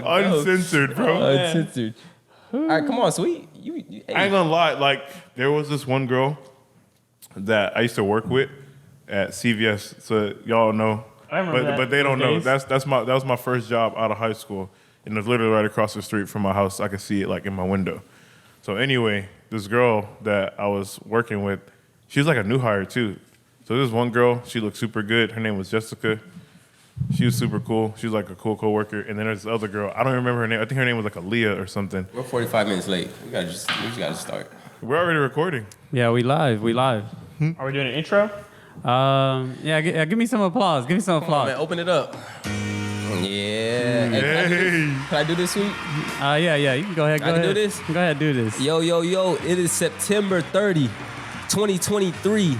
Uncensored, bro. Uncensored. All right, come on, sweet. Hey. I ain't gonna lie. Like, there was this one girl that I used to work with at CVS. So y'all know, I remember that. but they don't know. Days. That was my first job out of high school, and it was literally right across the street from my house. I could see it like in my window. So anyway, this girl that I was working with, she was like a new hire too. So this one girl, she looked super good. Her name was Jessica. She was super cool. She was like a cool coworker. And then there's this other girl. I don't remember her name. I think her name was like Aaliyah or something. We're 45 minutes late. We just gotta start. We're already recording. Yeah, we live. Are we doing an intro? Give me some applause. Give me some Come on, applause. man, open it up. Yeah. Hey, can I do this, sweet? Yeah. You can go ahead. I can do this? Go ahead, do this. Yo. It is September 30, 2023.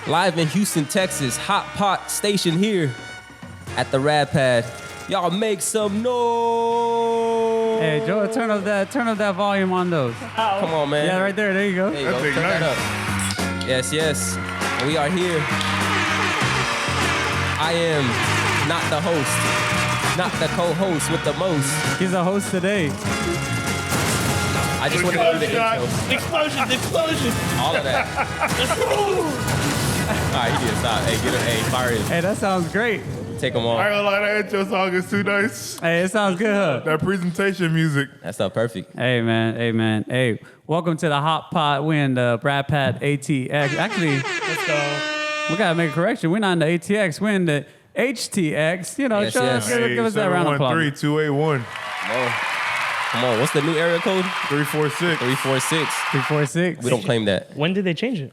Live in Houston, Texas. HotPot station here at the RAD Pad. Y'all make some noise. Hey, Joe, turn up that volume on those. Come on, man. Yeah, right there. There you go. There you go. Turn that up. Yes. We are here. I am not the host, not the co-host with the most. He's a host today. I just want to do the intro. Explosion. All of that. All right, he did stop. Hey, get him. Hey, fire him. Hey, that sounds great. Take him off. I ain't gonna lie, that intro song is too nice. Hey, it sounds good, huh? That presentation music. That's not perfect. Hey, man. Hey, welcome to the Hot Pot. We're in the Brad Pat ATX. Actually, Let's go. we gotta make a correction. We're not in the ATX. We're in the HTX. You know, Yes, show yes. give us that round of applause. 713-281. Come on. What's the new area code? 346. 346. 346. We don't claim that. When did they change it?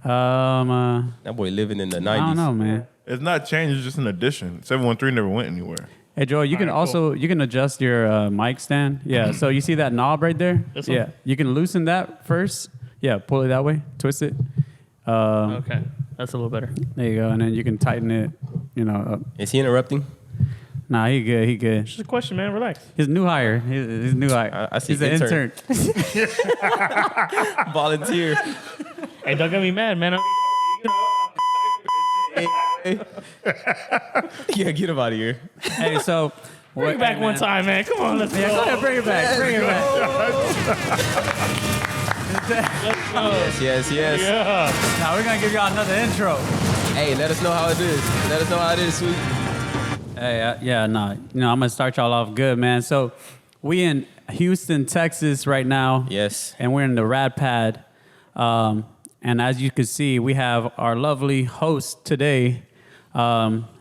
That boy living in the 90s. I don't know, man. It's not changed, it's just an addition. 713 never went anywhere. Hey, Joel, you can also you can adjust your mic stand. Yeah, so you see that knob right there? This one? Yeah, you can loosen that first. Yeah, pull it that way, twist it. Okay, that's a little better. There you go, and then you can tighten it. You know, up. Is he interrupting? Nah, he good. Just a question, man. Relax. He's new hire. He's new hire. I see He's an intern. Volunteer. Hey, don't get me mad, man. Yeah, get him out of here. Hey, so Bring it back one time, man. Come on, let's Yeah, go. go ahead, bring it back. Bring it back. Let's go. Yes. Yeah. Now we're gonna give y'all another intro. Hey, let us know how it is. Sweet. Hey, I'm gonna start y'all off good, man. So we in Houston, Texas right now. Yes. And we're in the RAD Pad. And as you can see, we have our lovely host today,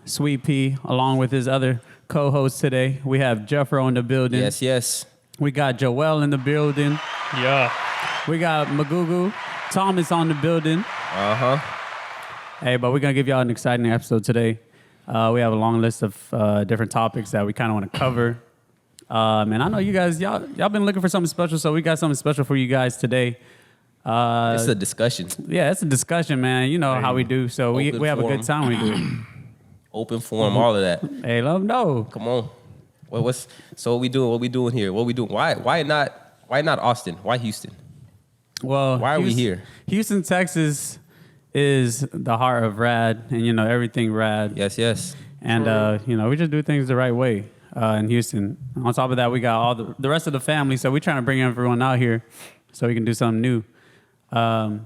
Sweet Pea, along with his other co-host today. We have Jeffro in the building. Yes. We got Joel in the building. Yeah. We got Magugu Thomas on the building. Hey, but we're gonna give y'all an exciting episode today. We have a long list of different topics that we kind of want to cover. And I know you guys, y'all been looking for something special, so we got something special for you guys today. It's a discussion. Yeah, it's a discussion, man. You know how we do. So we have a good time when we do it. Open forum, all of that. Hey, let them know. Come on. So what we doing? What we doing here? What we doing? Why not Austin? Why Houston? Well, Why are we here? Houston, Texas is the heart of RAD, and everything RAD. Yes. And we just do things the right way in Houston. On top of that, we got all the rest of the family, so we're trying to bring everyone out here so we can do something new. But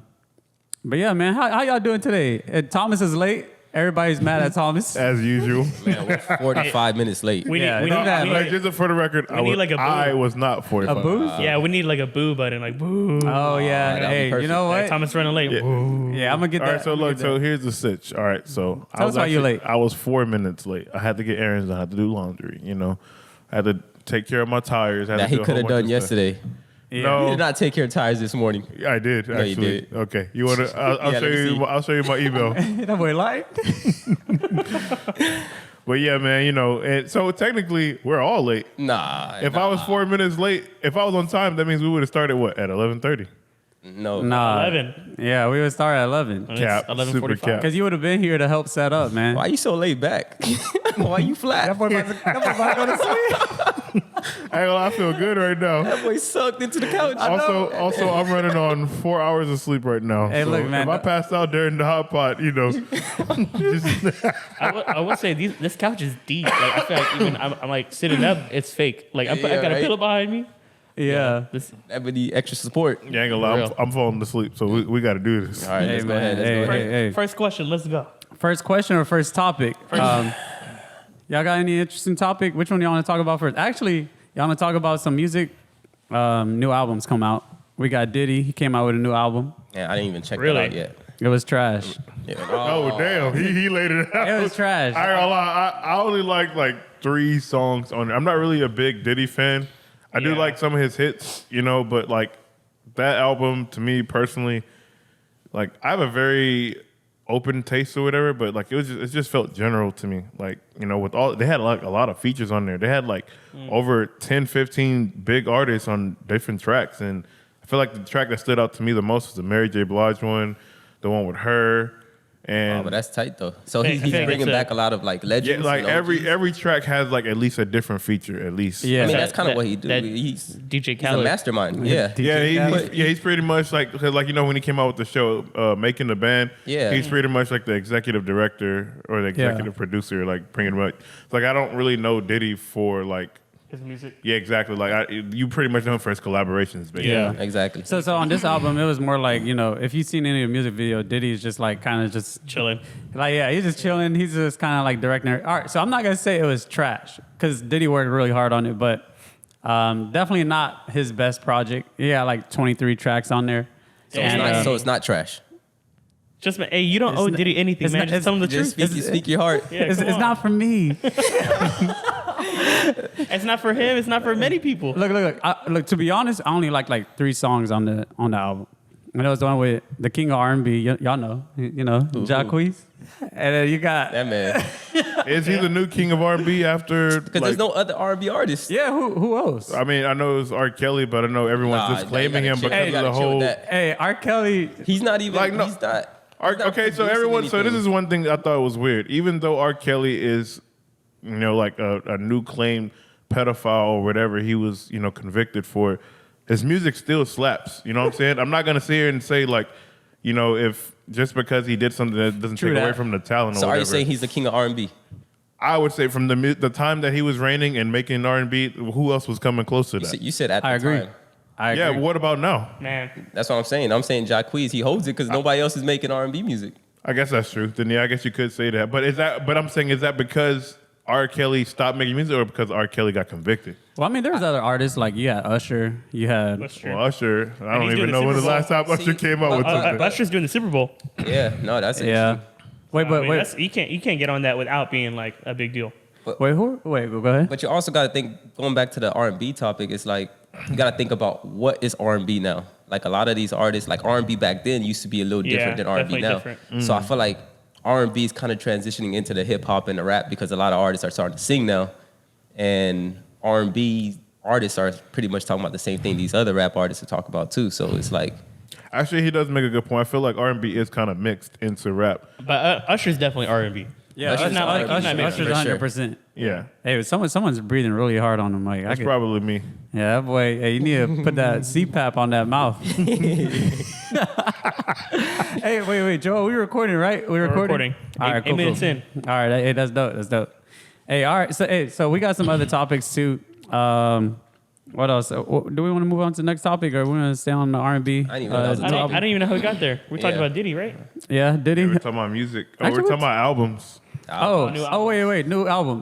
yeah, man, how y'all doing today? Thomas is late. Everybody's mad at Thomas. As usual. Man, we're 45 minutes late. We need Like, just for the record, need like a boo. I was not 45. A boo? yeah, we need like a boo button, like boo. Oh yeah. that'd be Hey, you perfect. know what? Like, Thomas running late. Yeah. Boo. Yeah, I'm gonna get All that. right, so I'm gonna look, get so that. here's the sitch. All right, so Tell us why you're late. I was 4 minutes late. I had to get errands. I had to do laundry. I had to take care of my tires. That he could have done yesterday. Yeah. No. He did not take care of tires this morning. Yeah, I did. No, you Actually. did. Okay, you want to? I'll Yeah, show let me you. see. I'll show you my email. That boy lied. But yeah, man, and so technically we're all late. Nah. If I was 4 minutes late, if I was on time, that means we would have started at 11:30. No. Nah. 11. Yeah, we would start at 11. It's Cap, 11:45. super cap. Because you would have been here to help set up, man. Why you so laid back? Why you flat? That boy about to go to sleep. I ain't gonna lie, I feel good right now. That boy sucked into the couch. Also, I'm running on 4 hours of sleep right now. Hey, So look, man. If I passed out during the hot pot, just I would say this couch is deep. Like I feel like even I'm like sitting up, it's fake. Like I Yeah, got a right. pillow behind me. Yeah. This, That would need extra support. you ain't gonna lie, Real. I'm falling asleep, so we got to do this. All right, Hey, let's go man. ahead. Let's go ahead. Hey. First question, let's go. First question or first topic? Y'all got any interesting topic? Which one y'all want to talk about first? Actually, y'all want to talk about some music? New albums come out. We got Diddy. He came out with a new album. Yeah, I didn't even check Really? that out yet. It was trash. Yeah. Oh, damn, he laid it out. It was trash. I ain't gonna lie, I only like 3 songs on it. I'm not really a big Diddy fan. I do Yeah. like some of his hits, but like that album to me personally, like I have a very open taste or whatever, but like it just felt general to me. Like, with all they had like a lot of features on there. They had like over 10, 15 big artists on different tracks, and I feel like the track that stood out to me the most was the Mary J. Blige one, the one with her. And Oh, but that's tight though. So I he's feel like bringing it's a- back a lot of like legends. yeah, like and OGs. every track has like at least a different feature, at least. Yeah. I mean, That- that's kind of that- what he do. that He's DJ a Khaled. mastermind. Yeah. He's pretty much like when he came out with the show, Making the Band. Yeah. he's pretty much like the executive director or the executive producer, like bringing him up. It's like I don't really know Diddy for like, His music. yeah, exactly. Like you pretty much know him for his collaborations, basically. Yeah. Exactly. So on this album, it was more like, if you've seen any of the music video, Diddy's just like kind of just Chilling. like, yeah, he's just chilling. He's just kind of like directing it. All right, so I'm not gonna say it was trash because Diddy worked really hard on it, but definitely not his best project. He got like 23 tracks on there. So, And, it's not trash. Just hey, you don't owe It's Diddy anything, it's man. not- Just tell him the Just truth. speak your heart. Yeah, it's come on. not for me. It's not for him. It's not for many people. Look. To be honest, I only like 3 songs on the album. And it was the one with the king of R&B. Y'all know, Jacquees. And then you got That man. Is he the new king of R&B after? Because there's no other R&B artists. yeah. Who else? I mean, I know it's R. Kelly, but I know everyone's Nah, disclaiming you him gotta because chill. of the You gotta chill whole. with that. Hey, R. Kelly. He's not even. Like, no. He's not. Okay, so everyone. So this is one thing I thought was weird. Even though R. Kelly is, like a new claimed pedophile or whatever he was, convicted for, his music still slaps. You know what I'm saying? I'm not gonna sit here and say like, if just because he did something that doesn't True take away that. from the talent or So are whatever. you saying he's the king of R&B? I would say from the time that he was reigning and making R&B, who else was coming close to that? You said at the I agree. time. I agree. Yeah, but what about now? Man, That's what I'm saying. I'm saying Jacquees, he holds it because nobody else is making R&B music. I guess that's true. Then yeah, I guess you could say that. But I'm saying, is that because R. Kelly stopped making music or because R. Kelly got convicted? Well, I mean, there was other artists like you had Usher. You had that's true. Well, Usher, I don't he's even doing know the when the Super last time Bowl. Usher See, came out with something. Usher's doing the Super Bowl. Yeah, no, that's it. yeah. Wait, I but mean, wait, that's, you can't get on that without being like a big deal. wait, go ahead. But you also got to think, going back to the R&B topic, it's like, you got to think about what is R&B now. Like a lot of these artists, like R&B back then used to be a little Yeah, different than R&B now. definitely different. So I feel like R&B is kind of transitioning into the hip hop and the rap because a lot of artists are starting to sing now. And R&B artists are pretty much talking about the same thing these other rap artists are talking about too. So it's like, Actually, he does make a good point. I feel like R&B is kind of mixed into rap. But Usher's definitely R&B. Yeah, Usher's not like- R&B, he's not Usher's for 100%. Yeah, Hey, someone's breathing really hard on him. Like, that's probably me. yeah, that boy. Hey, you need to put that CPAP on that mouth. Hey, wait, Joel, we recording, right? We're recording. All right, Eight cool, minutes cool. in. All right, hey, that's dope. Hey, all right, so we got some other topics too. What else? Do we want to move on to the next topic, or we want to stay on the R&B? I didn't even know that was a I topic. don't even know how we got there. We're talking Yeah. about Diddy, right? Yeah, did he? We're talking about music. Oh, Actually, we're talking about albums. Oh, new wait, new album.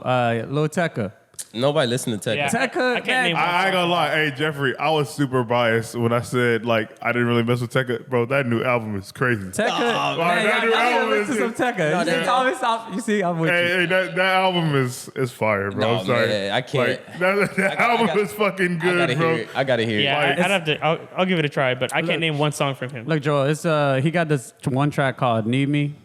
Lil Tecca. Nobody listening to Yeah. Tecca. Tecca, I can't man. name I ain't gonna lie. Hey, Jeffrey, I was super biased when I said, like, I didn't really mess with Tecca. Bro, that new album is crazy. Tecca. Oh, man, that new y'all album gotta listen to is- some Tecca. No, You see, that- Thomas, you see, I'm with you. Hey, that album is fire, bro. No, I'm sorry. man, I can't. Like, that album gotta- is fucking I gotta good, hear bro. it. I gotta hear Yeah, it. I'd have to. I'll give it a try, but I can't name one song from him. Look, Joel, it's he got this one track called "Need Me."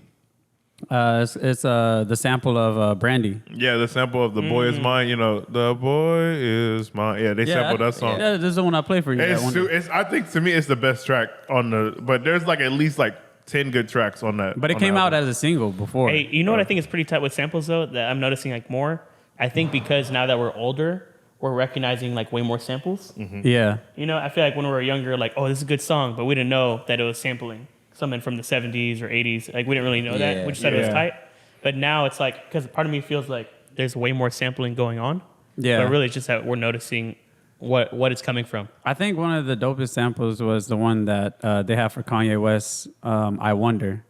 It's the sample of Brandy. Yeah, the sample of "The Boy Is Mine." You know, "The Boy Is Mine." Yeah, they sampled that song. Yeah, this is the one I play for you. that one. I think to me it's the best track on the. But there's like at least like 10 good tracks on that. But it came out as a single before. Hey, you know what I think is pretty tight with samples though that I'm noticing like more. I think because now that we're older, we're recognizing like way more samples. Yeah. You know, I feel like when we were younger, like, oh, this is a good song, but we didn't know that it was sampling something from the 70s or 80s. Like, we didn't really know that. We just thought it was tight. But now it's like, because part of me feels like there's way more sampling going on. Yeah. But really, it's just that we're noticing what it's coming from. I think one of the dopest samples was the one that they have for Kanye West, I Wonder.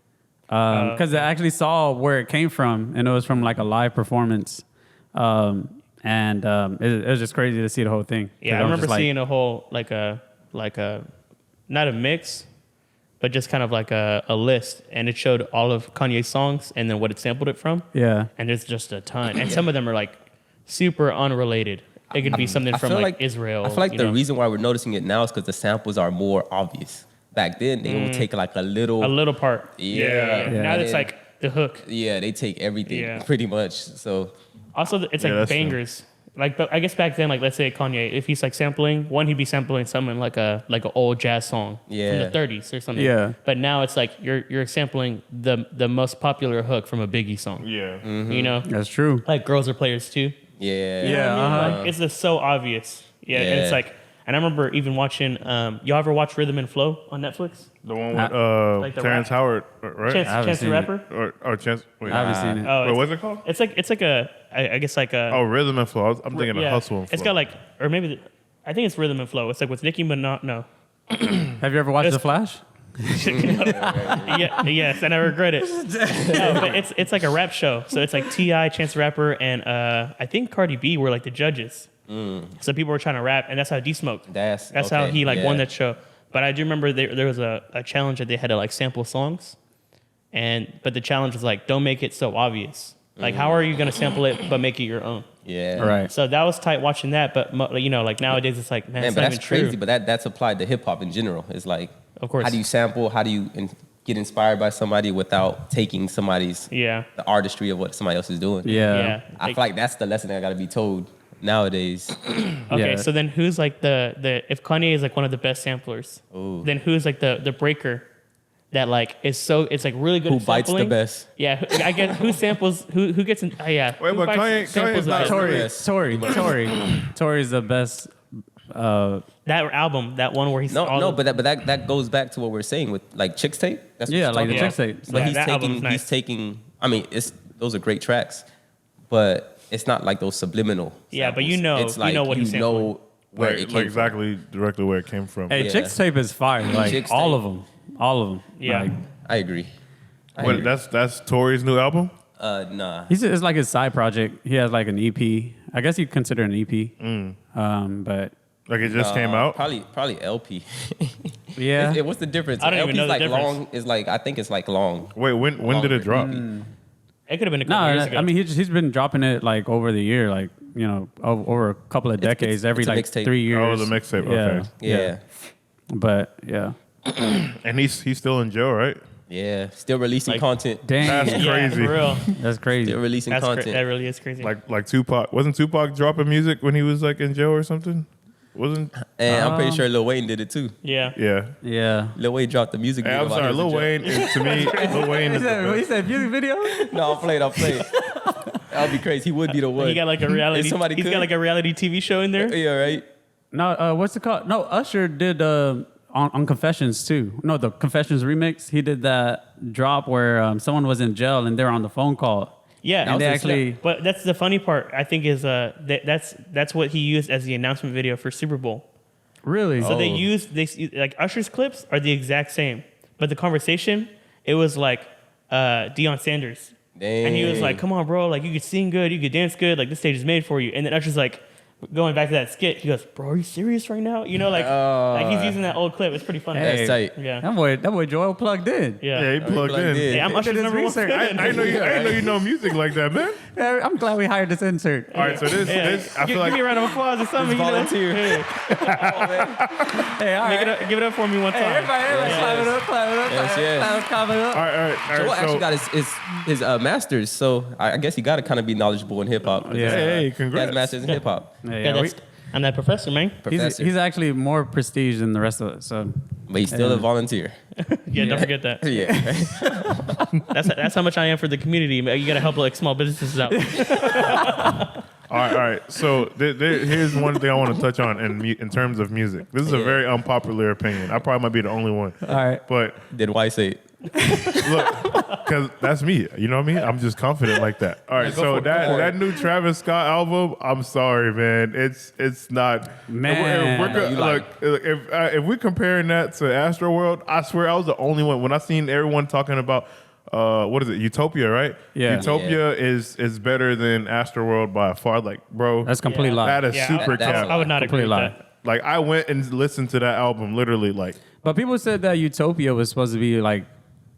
Because I actually saw where it came from, and it was from like a live performance. It was just crazy to see the whole thing. Yeah, I remember seeing a whole, like a, not a mix, but just kind of like a list. And it showed all of Kanye's songs and then what it sampled it from. Yeah. And there's just a ton. And some of them are like super unrelated. It could be something from feel like Israel. I feel like you the know? reason why we're noticing it now is because the samples are more obvious. Back then, they would take like a little part. Yeah. Now it's like the hook. Yeah, they take everything Yeah. pretty much. So Also, it's Yeah, like that's true. bangers. Like, but I guess back then, like let's say Kanye, if he's like sampling, he'd be sampling something like an old jazz song from Yeah. the 30s or something. Yeah. But now it's like you're sampling the most popular hook from a Biggie song. Yeah. You know, That's true. like Girls Are Players Too. yeah, You know what I mean? Uh-huh. Like, it's just so obvious. Yeah, and it's Yeah. like, and I remember even watching. Y'all ever watch Rhythm and Flow on Netflix? The one with Like the Terrence rap- Howard, right? Chance the seen it. Rapper. Or Chance. Wait, I haven't seen it. Oh, wait, what's it called? it's like a I guess like a Oh, Rhythm and Flow. I'm thinking of Hustle and Flow. It's got like, or maybe I think it's Rhythm and Flow. It's like with Nicki Minaj. No. Have you ever watched The Flash? Yeah, yes, and I regret it. No, but it's like a rap show. So it's like T.I., Chance the Rapper, and I think Cardi B were like the judges. So people were trying to rap, and that's how D smoked. That's how okay, he like yeah. won that show. But I do remember there was a challenge that they had to like sample songs, but the challenge was like, don't make it so obvious. Like, how are you gonna sample it but make it your own? yeah. Right. So that was tight watching that. But you know, like nowadays it's like, man, Man, it's but not that's even true. crazy. But that's applied to hip hop in general. It's like, Of course. how do you sample? How do you get inspired by somebody without taking somebody's Yeah. the artistry of what somebody else is doing? Yeah. Yeah. I feel like that's the lesson that got to be told nowadays. Okay, Yeah. so then who's like the if Kanye is like one of the best samplers, then who's like the breaker that like is so it's like really good Who at bites the sampling? best? Yeah, I guess who samples who gets in yeah. Wait, who but bites- samples Kanye's not the best? Tory's the best. That album, that one where he's No, but that goes back to what we're saying with like Chicks Tape. That's what Yeah, you're like the talking Chicks about. Tape. But Yeah, he's that album's taking nice. I mean, those are great tracks, but it's not like those subliminal. Yeah, but samples. you know- it's you like know what he's sampling. know where it like came from. exactly directly where it came from. Hey, Yeah. Chicks Tape is fire. Like Chicks all Tape. of them. All of them. Yeah. Like, I agree. But that's Tory's new album. Nah. it's like his side project. He has like an EP. I guess you consider an EP. But Like it just came out. Probably LP. yeah. What's the difference? I don't even LP's know the like difference. long. Is like I think it's like long. Wait, when did it drop? It could have been a couple No, years ago. I mean he's been dropping it like over the year, like over a couple of decades, every it's a like mixtape. 3 years. Oh, the mixtape. Yeah. Okay. Yeah. But yeah, And he's still in jail, right? Yeah. Still releasing Like- content. dang, That's yeah, crazy. for real. that's crazy. Still releasing That content. really is crazy. Like Tupac. Wasn't Tupac dropping music when he was like in jail or something? Wasn't? And I'm pretty sure Lil Wayne did it too. yeah. Yeah. Yeah. Lil Wayne dropped the music Hey, video. I'm while he sorry, was in Lil jail. Wayne is to me. Lil Wayne is the best. said music video? No, I'll play it. That'd be crazy. He would be the one. He got like a reality. If somebody He's could. got like a reality TV show in there. Yeah, right. No, what's it called? No, Usher did on Confessions too. No, the Confessions remix. He did that drop where someone was in jail and they're on the phone call. Yeah, And they actually- But that's the funny part. I think is that's what he used as the announcement video for Super Bowl. Really? So they used like Usher's clips are the exact same, but the conversation it was like Deion Sanders, and he was Dang. like, "Come on, bro! Like you could sing good, you could dance good. Like this stage is made for you." And then Usher's like, going back to that skit, he goes, "Bro, are you serious right now?" You know, like he's using that old clip. It's pretty funny. That's tight. Yeah. That boy Joel plugged in. Yeah, he plugged in. Hey, I'm Usher's Did his number one research. fan. I know you know music like that, man. Yeah, I'm glad we hired this insert. All right, so this I feel Give like me a round of applause or something. It's You know? volunteer. Yeah. Hey, all right. Give it up for me one time. Hey, everybody, clap it up, clap it up, Yes, yes. clap it up. all right. Joel actually So, got his master's, so I guess he got to kind of be knowledgeable in hip hop. Yeah. hey, He has congrats. a master's in hip hop. Yeah, I'm that professor, man. Professor. He's actually more prestige than the rest of us. So But he's still a volunteer. Yeah, don't forget that. Yeah. That's how much I am for the community. You got to help like small businesses out. All right. So here's one thing I want to touch on in terms of music. This is a very unpopular opinion. I probably might be the only one. all right. But Did why say it? look, because that's me. You know what I mean? I'm just confident like that. All right. So that new Travis Scott album, I'm sorry, man. It's not. Man. If we're comparing that to Astroworld, I swear I was the only one when I seen everyone talking about. What is it? Utopia, right? Yeah. Utopia is better than Astroworld by far. Like, bro, That's complete lie. that is Yeah, super that's- cap. I would not agree Complete with lie. that. Like, I went and listened to that album literally. Like, But people said that Utopia was supposed to be like,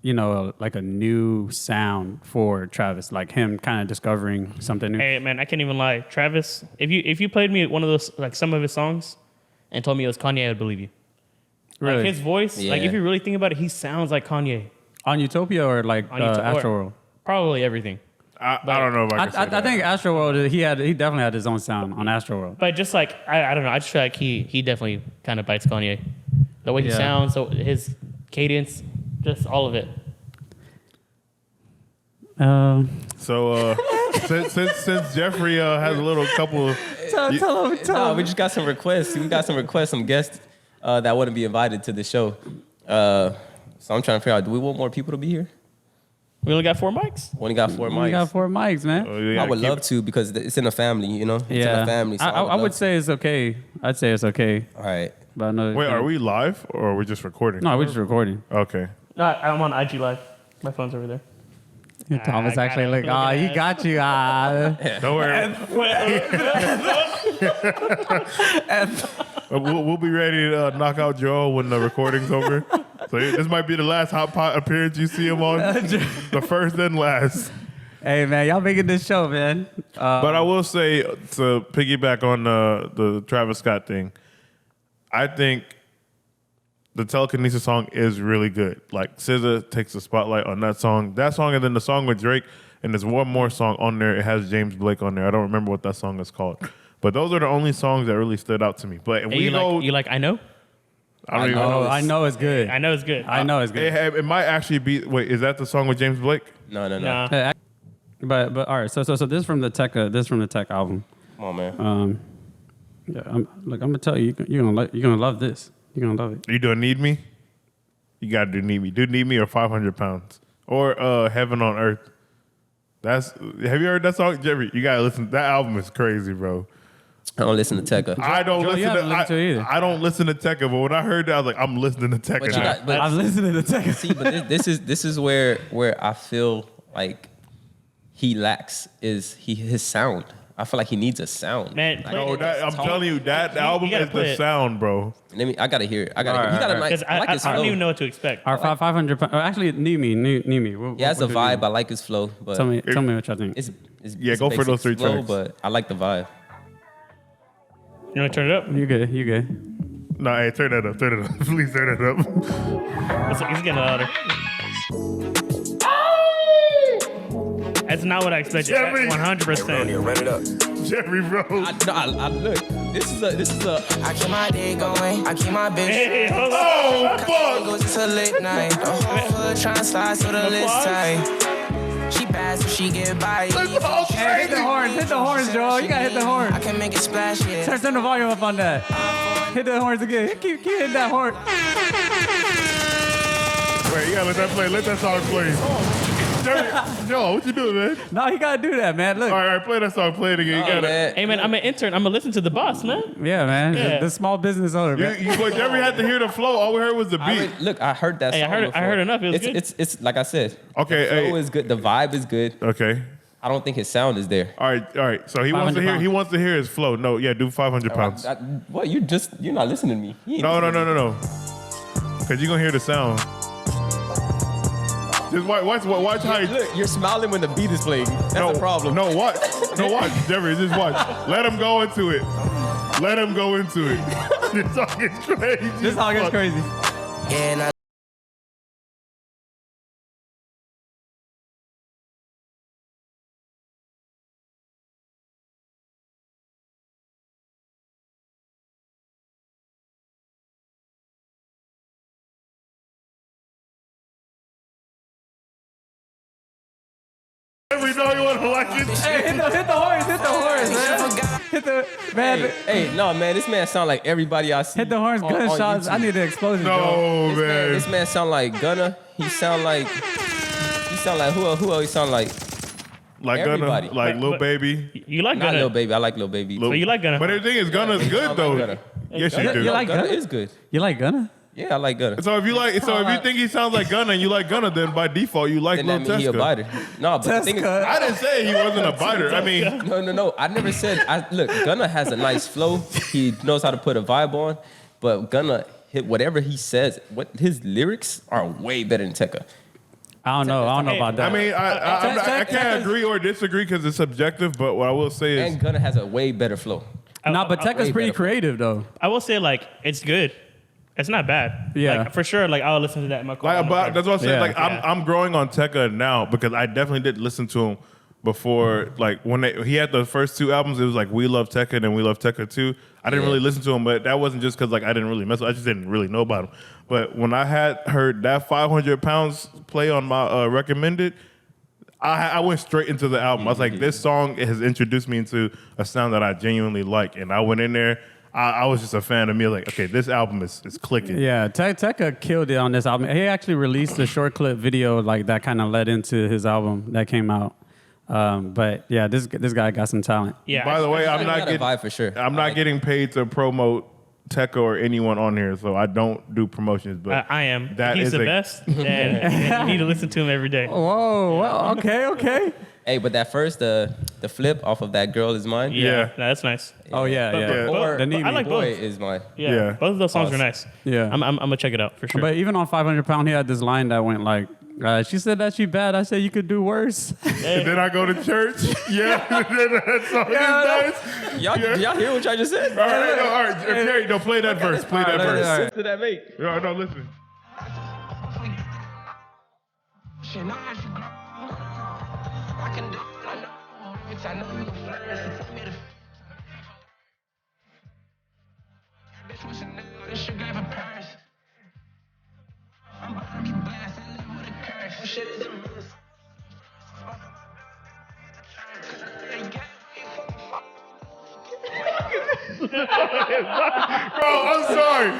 you know, like a new sound for Travis, like him kind of discovering something new. Hey man, I can't even lie. Travis, if you played me one of those like some of his songs and told me it was Kanye, I would believe you. Really? Like his voice, like Yeah. if you really think about it, he sounds like Kanye. On Utopia or like On Utopia. Astroworld? Probably everything. I don't know if I can say I that. think Astroworld, he definitely had his own sound on Astroworld. But just like I don't know, I just feel like he definitely kind of bites Kanye. The way he Yeah. sounds, so his cadence, just all of it. So since Jeffrey has a little couple. Tell him. No, we just got some requests. We got some requests, some guests that wouldn't be invited to the show. So I'm trying to figure out, do we want more people to be here? We only got 4 mics. We only got 4 mics. We got 4 mics, man. I would love to because it's in a family, you know? It's in Yeah. a family. So I would love say it's okay. I'd say it's okay. All right. But I know Wait, are we live or are we just recording? No, we're just recording. Okay. No, I'm on IG Live. My phone's over there. Thomas I actually got like, it. oh, Look he at got you. Don't worry. We'll be ready to knock out Joel when the recording's over. So this might be the last HotPot appearance you see him on. The first and last. Hey, man, y'all making this show, man. But I will say, to piggyback on the Travis Scott thing, I think the Telekinesis song is really good. Like, SZA takes the spotlight on that song, and then the song with Drake, and there's one more song on there. It has James Blake on there. I don't remember what that song is called. But those are the only songs that really stood out to me. But if Hey, we go, you like I know? I don't even I know. know. I know it's good. I know it's good. I know it's good. It might actually be. Wait, is that the song with James Blake? No. Nah. But all right. So this is from the Tech. This is from the Tech album. Come on, man. Yeah. I'm gonna tell you. You're gonna love this. You're gonna love it. Are you doing Need Me? You gotta do Need Me. Do Need Me or 500 Pounds or Heaven on Earth. Have you heard that song, Jeffrey? You gotta listen. That album is crazy, bro. I don't listen to Tekka. I don't Joe, you listen haven't listened to it either. I don't listen to Tekka, but when I heard that, I was like, I'm listening to Tekka. But you now. got, but I'm listening to Tech. see, but this is where I feel like he lacks his sound. I feel like he needs a sound. Man, Like, play Oh, it. I'm telling you, that album gotta is play the it. sound, bro. I gotta hear it. He got a nice. Because I like his I don't flow. even know what to expect. Our 500 pounds. Actually, Need Me. He has a vibe. I like his flow, but Tell me what y'all think. it's Yeah, go for basic those 3 flow, tracks. but I like the vibe. You want to turn it up? You good. No, hey, turn that up. Please turn that up. It's getting louder. That's not what I expected. Jeffrey. 100%. Jeffrey, bro. I look. This is a. I keep my day going, I keep my bitch. Hey, hold on. Oh, fuck. Goes till late night. The whole hood tryna slide so the list tight. She bad so she get by. Hey, hit the horns, Joel. You gotta hit the horn. I can make it splash, yeah. Turn the volume up on that. Hit the horns again. Keep hitting that horn. Wait, you gotta let that play. Let that song play. Joe, what you doing, man? No, you gotta do that, man. Look. All right, play that song. Play it again. You Oh, gotta. man. Hey, man, I'm an intern. I'm going to listen to the boss, man. Yeah, man. Yeah. The small business owner, man. But Jeffrey had to hear the flow. All we heard was the beat. Look, I heard that. Hey, I song heard it- I before. heard enough. It was good. It's like I said. Okay, The flow hey. is good. The vibe is good. Okay. I don't think his sound is there. All right. So he wants to 500 hear. pounds. He wants to hear his flow. No, yeah, do 500 pounds. What? You're not listening to me. He ain't No. listening to me. Because you're gonna hear the sound. Just watch how he. Look, you're smiling when the beat is playing. That's the problem. No, watch. Jeffrey, just watch. Let him go into it. This song is crazy. This song is crazy. Yeah, and I We know you want to like it. Hey, hit the horse, man. Hit the man. Hey, no, man, this man sound like everybody I see. Hit the horse, on gunshots. I YouTube. need the explosion. No, man. This man sound like Gunna. He sound like who else he sound like? Like everybody. Gunna, like Lil Baby. You like Not Gunna? Lil Baby. I like Lil Baby. So you like Gunna? But the thing is, Gunna's good though. Gunna. Yes, you Gunna, do. You like Gunna Gunna? is good. You like Gunna? Yeah, I like Gunna. So if you think he sounds like Gunna and you like Gunna, then by default you like Then Lil that mean he a Tesca. biter. No, but the thing is, I didn't say he wasn't a biter. I mean, no. I never said. Look, Gunna has a nice flow. He knows how to put a vibe on. But Gunna, whatever he says, his lyrics are way better than Tekka. I don't know about that. I mean, I can't agree or disagree because it's subjective. But what I will say is, And Gunna has a way better flow. Nah, but Tekka's way pretty better. creative though. I will say like it's good. It's not bad. Yeah. Like, for sure. Like I'll listen to that in my car. but that's what I'm saying. Yeah. Like I'm growing on Tekka now because I definitely did listen to him before. Like when he had the first two albums, it was like We Love Tekka and then We Love Tekka 2. I didn't really listen to him, but that wasn't just because like I didn't really mess with. I just didn't really know about him. But when I had heard that 500 pounds play on my recommended, I went straight into the album. I was like, this song has introduced me into a sound that I genuinely like, and I went in there. I was just a fan of me. Like, okay, this album is clicking. Yeah, Tekka killed it on this album. He actually released a short clip video like that kind of led into his album that came out. But yeah, this guy got some talent. Yeah. By the way, I'm He not got a getting vibe for sure. I'm not getting paid to promote Tekka or anyone on here, so I don't do promotions. But I am. That He's is the a- best, and you need to listen to him every day. Whoa, well, okay. Hey, but that first the flip off of That Girl Is Mine. Yeah. No, that's nice. Oh yeah. Or The Navy. I like Boy both. Is Mine. Yeah. Both of those songs are Awesome. nice. Yeah. I'm gonna check it out for sure. But even on 500 Pound, he had this line that went like, she said that she bad. I said you could do worse. And then I go to church. Yeah, that song is nice. Y'all hear what I just said? All right, Jerry, no, play that verse. Play that verse. all right. To that mate. No, listen. Shit, now as you grow, I can do it, I know. Bitch, I know you can flourish. Tell me the bitch was a nigga, this shit gave a purse. I'm about to be blasted, live with a curse. This shit is a miss. Bro, I'm sorry.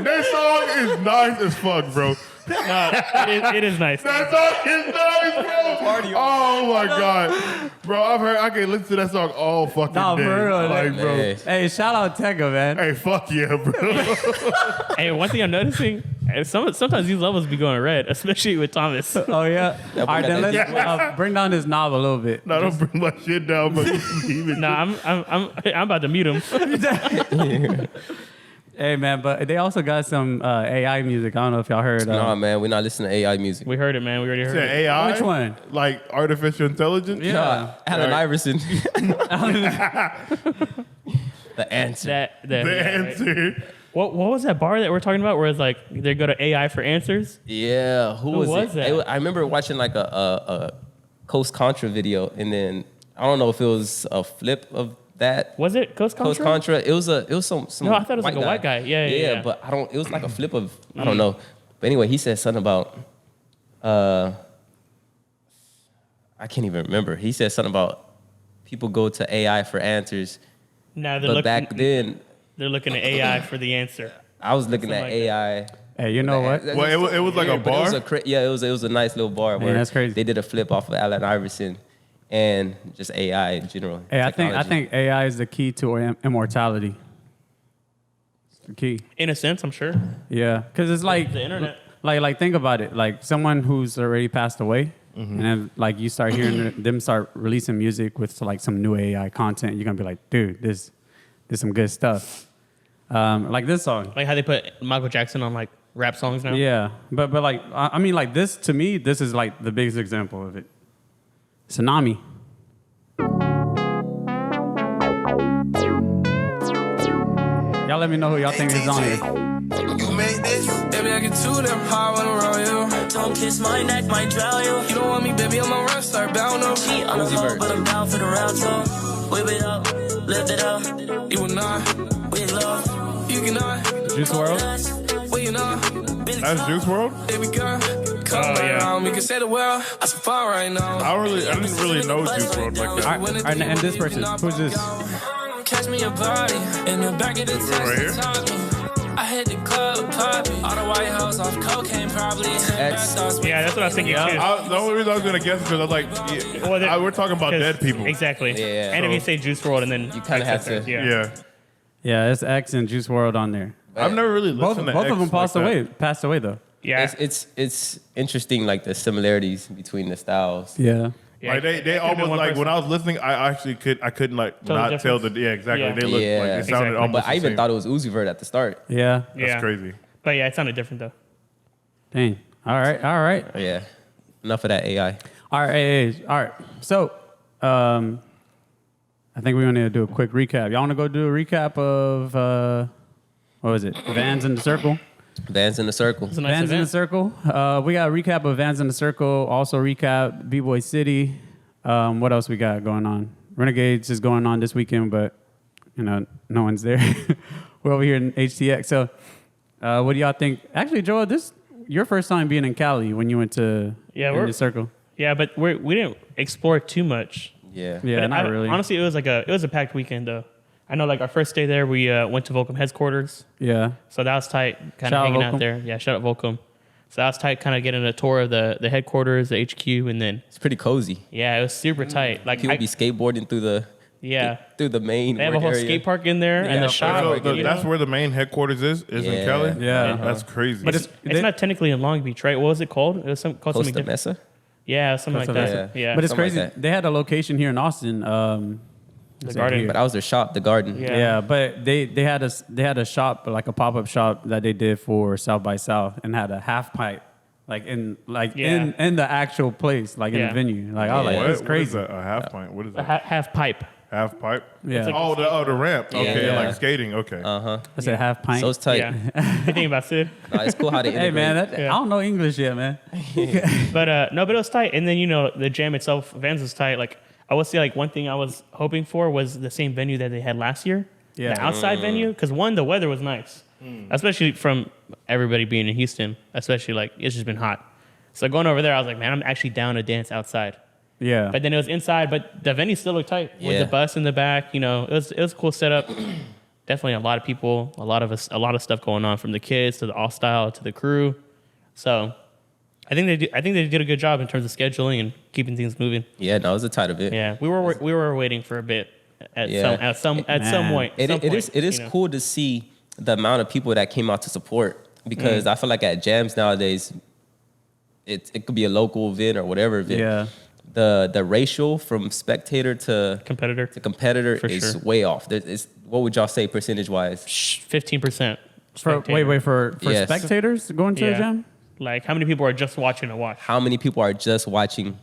This song is nice as fuck, bro. No, it is nice. That song is nice, bro. Oh my god, bro! I can listen to that song all fucking Nah, day. for real, Like, bro. Hey. Hey, shout out Tekka, man. Hey, fuck yeah, bro. Hey, one thing I'm noticing, sometimes these levels be going red, especially with Thomas. Oh yeah. All right, then got let's that bring down this knob a little bit. No, don't bring my shit down, but even Nah, I'm about to mute him. Hey man, but they also got some AI music. I don't know if y'all heard. Nah, man, we're not listening to AI music. We heard it, man. We already heard it. AI. Which one? Like artificial intelligence. Yeah. Allen Right. Iverson. The answer. The answer. What was that bar that we're talking about where it's like they go to AI for answers? Yeah, who was was it? that? I remember watching like a Coast Contra video, and then I don't know if it was a flip of that. Was it Coast Contra? Coast Contra. It was some. No, I thought it was like a white guy. Yeah. But I don't. It was like a flip of I don't know. But anyway, he said something about. I can't even remember. He said something about people go to AI for answers, Now they're but back then they're looking at AI for the answer. I was looking at Something like AI. Hey, you know what? Well, it was like a but bar? It was it was a nice little bar where that's crazy. they did a flip off of Allen Iverson and just AI in general. Hey, I technology. think AI is the key to immortality. It's the key. In a sense, I'm sure. Yeah, because it's like The internet. Like think about it. Like someone who's already passed away, and then like you start hearing them start releasing music with like some new AI content, you're gonna be like, dude, this some good stuff. Like this song. Like how they put Michael Jackson on like rap songs now. Yeah, but like I mean, like this to me, this is like the biggest example of it. Tsunami. Y'all let me know who y'all think is on here. You made this, baby, I get too damn high when around you. Don't kiss my neck, might drown you. You don't want me, baby, I'm a run star, bound up. Cheat on the hoe, but I'm down for the round two. Whip it up, lift it up. You will not, We in love. you cannot, Juice WRLD. well, you not. That's Juice WRLD. Baby girl, come Oh, yeah. around, we can say the world. I so far right now. I didn't really know Juice WRLD like that. All right, and this person, who's this? Catch me a body in the back of the Right here? taxi, I hit the club, poppy. All the White House off cocaine, probably. Yeah, that's what I was thinking too. The only reason I was gonna guess is because I was like, we're talking about 'Cause- dead people. Exactly. Yeah. And if you say Juice WRLD and then You kinda have to- Yeah. Yeah, it's X and Juice WRLD on there. I've never really Both listened to of X them passed like that. away. Passed away though. Yeah. It's interesting, like the similarities between the styles. Yeah. Yeah, Like they it could've been almost one like person. when I was listening, I actually couldn't like Tell the not tell difference. the exactly. Yeah. They looked like they sounded Exactly. almost But I the even same. thought it was Uzi Vert at the start. Yeah. That's crazy. But yeah, it sounded different though. Dang. All right. All right. Yeah. Enough of that AI. All right. All right. So, I think we're gonna do a quick recap. Y'all want to go do a recap of what was it? Vans in the Circle. Vans in the Circle. It's a nice Vans in the event. Circle. We got a recap of Vans in the Circle. Also recap B-Boy City. What else we got going on? Renegades is going on this weekend, but no one's there. We're over here in HTX. So, what do y'all think? Actually, Joel, this your first time being in Cali when you went to in the Circle. Yeah, but we didn't explore too much. Yeah. Yeah, But not really. Honestly, it was a packed weekend though. I know, like our first day there, we went to Volcom headquarters, Yeah. so that was tight. Kind Shout out of hanging Volcom. out there. Yeah, shout out Volcom. So that was tight, kind of getting a tour of the headquarters, the HQ, and then It's pretty cozy. yeah, it was super tight. Like People be skateboarding through the main they have a work whole area. skate park in there and Yeah, the shop. So you that's know? where the main headquarters is in Yeah. Cali. Yeah. That's crazy. But It's they- not technically in Long Beach, right? What was it called? It was called something Costa different. Mesa. Yeah, something like Costa that. Mesa. Yeah, But it's something like crazy. that. They had a location here in Austin. the garden. But I was their shop, the garden. Yeah. Yeah, but they had a shop, like a pop-up shop that they did for South by South, and had a half pipe, in the actual place, like in Yeah. the venue. Like I was what, like, that's what is crazy. that? A half pint? What is A that? half pipe. Half pipe? Yeah. The ramp. Okay, Yeah. like skating. Okay. I said half pint. So it's tight. Yeah. You think about Sid? Nah, it's cool how they Hey integrate. man, I don't know English yet, man. But no, but it was tight. And then the jam itself, Vans was tight. Like I would say, like one thing I was hoping for was the same venue that they had last year. Yeah. The outside venue, because one, the weather was nice, especially from everybody being in Houston. Especially like it's just been hot. So going over there, I was like, man, I'm actually down to dance outside. Yeah. But then it was inside, but the venue still looked tight with Yeah. the bus in the back. It was a cool setup. Definitely a lot of people, a lot of stuff going on, from the kids to the all style to the crew. So I think they did a good job in terms of scheduling and keeping things moving. Yeah, no, it was a tight event. Yeah, we were waiting for a bit at Yeah. some Man. point. It some is point, cool to see the amount of people that came out to support, because I feel like at jams nowadays, it could be a local event or whatever event. Yeah. The ratio from spectator to competitor. competitor For is sure. way off. What would y'all say percentage wise? 15%. For Yes. spectators going to a jam? Like how many people are just watching to watch? How many people are just watching?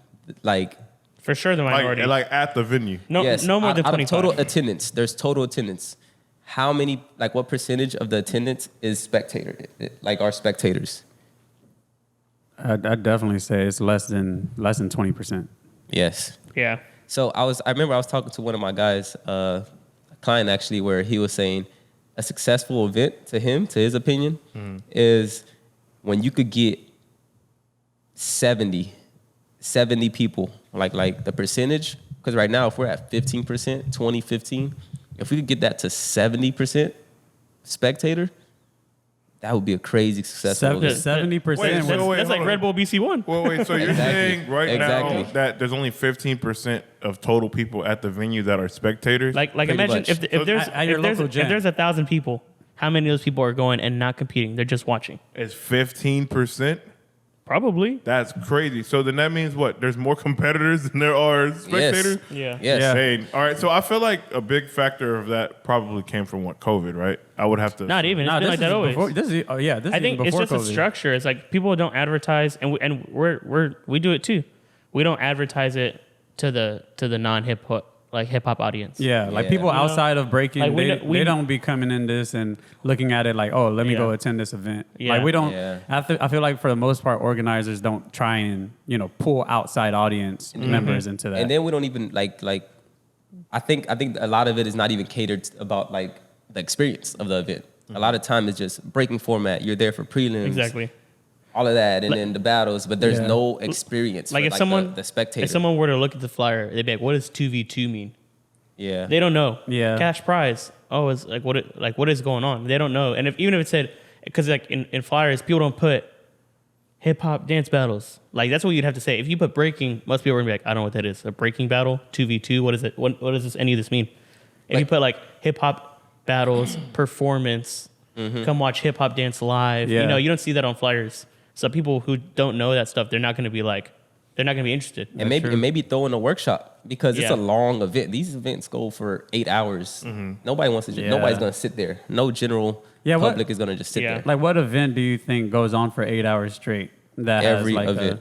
Like For sure, the minority. Like at the venue. no, yes, no more than out 25. of total attendance. There's total attendance. How many? Like what percentage of the attendance is spectator? Like are spectators? I'd definitely say it's less than 20%. Yes. Yeah. So I remember I was talking to one of my guys, a client actually, where he was saying a successful event to his opinion, is when you could get 70 people, like the percentage. Because right now, if we're at 15%, 20, 15, if we could get that to 70% spectator, that would be a crazy successful event. 70%. Wait, That's, wait, that's like hold on. Red Bull BC1. Well, wait. So you're Exactly. saying right Exactly. now that there's only 15% of total people at the venue that are spectators? Like Pretty imagine much. if So there's at your local jam. if there's 1,000 people, how many of those people are going and not competing? They're just watching. it's 15%. Probably. That's crazy. So then that means what? There's more competitors than there are spectators? Yeah. Yes. Yeah. Dang. All right, so I feel like a big factor of that probably came from what, COVID, right? I would have to. Not even. It's Nah, been this like that is always. before. This is this I is think even it's before just COVID. a structure. It's like people don't advertise, and we do it too. We don't advertise it to the non hip hop audience. Yeah, like Yeah. people You know? outside of breaking, Like, we they don't be coming in this and looking at it like, oh, let me Yeah. go attend this event. Yeah. Like we don't. Yeah. I feel like for the most part, organizers don't try and pull outside audience members into that. And then we don't even like. I think a lot of it is not even catered about like the experience of the event. A lot of time it's just breaking format. You're there for prelims, Exactly. all of that, and then the battles. But there's Yeah. no experience. Like for, if someone the spectator. if someone were to look at the flyer, they'd be like, "What does 2v2 mean?" yeah, They don't know. Yeah. Cash prize. Oh, it's like what is going on? They don't know. And even if it said, because like in flyers, people don't put hip hop dance battles. Like that's what you'd have to say. If you put breaking, most people are gonna be like, I don't know what that is. A breaking battle, 2v2. What is it? What does this any of this mean? If you put like hip hop battles, performance, come watch hip hop dance live. Yeah. You don't see that on flyers. So people who don't know that stuff, they're not gonna be interested. and maybe throw in a workshop because it's Yeah. a long event. These events go for 8 hours. Nobody wants to. Yeah. Nobody's gonna sit there. No general Yeah, what- public is gonna just sit Yeah. there. like, what event do you think goes on for 8 hours straight? That Every has like event,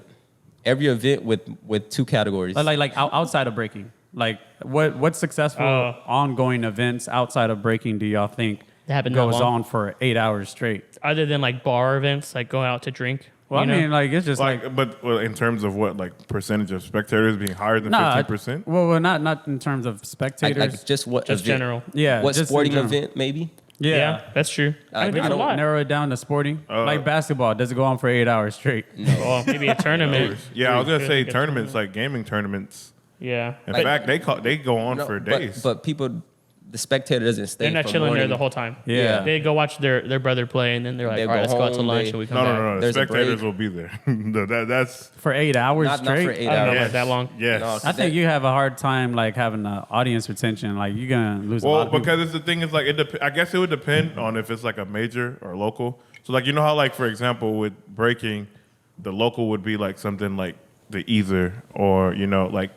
every event with two categories. outside of breaking. Like what successful ongoing events outside of breaking do y'all think That happen that goes long? on for 8 hours straight? Other than like bar events, like going out to drink. Well, you I know? mean, like it's just Well, in terms of what, like percentage of spectators being higher than nah, 15%? Well, not in terms of spectators. like just what just event? general. Yeah, What just in sporting general. event maybe? Yeah, that's true. I mean, we there's a don't lot. Narrow it down to sporting. Like basketball, does it go on for 8 hours straight? Well, maybe a tournament. Yeah, I was gonna say Good tournaments, like gaming tournaments. Yeah. In But fact, they go on No, for days. But people, the spectator doesn't stay. they're not from chilling there morning. the whole time. Yeah. They go watch their brother play, and then they're like, They'll all right, go let's go out to home, lunch, they- and we come no, back. no, no, no. There's a Spectators break. will be there. That's For 8 hours Not straight? for 8 I don't know hours. about that long. yes. No, I think you have a hard time like having audience retention. Like you're gonna lose a lot Well, of people. because it's the thing is like I guess it would depend on if it's like a major or local. So like how like for example with breaking, the local would be like something like the Ether or like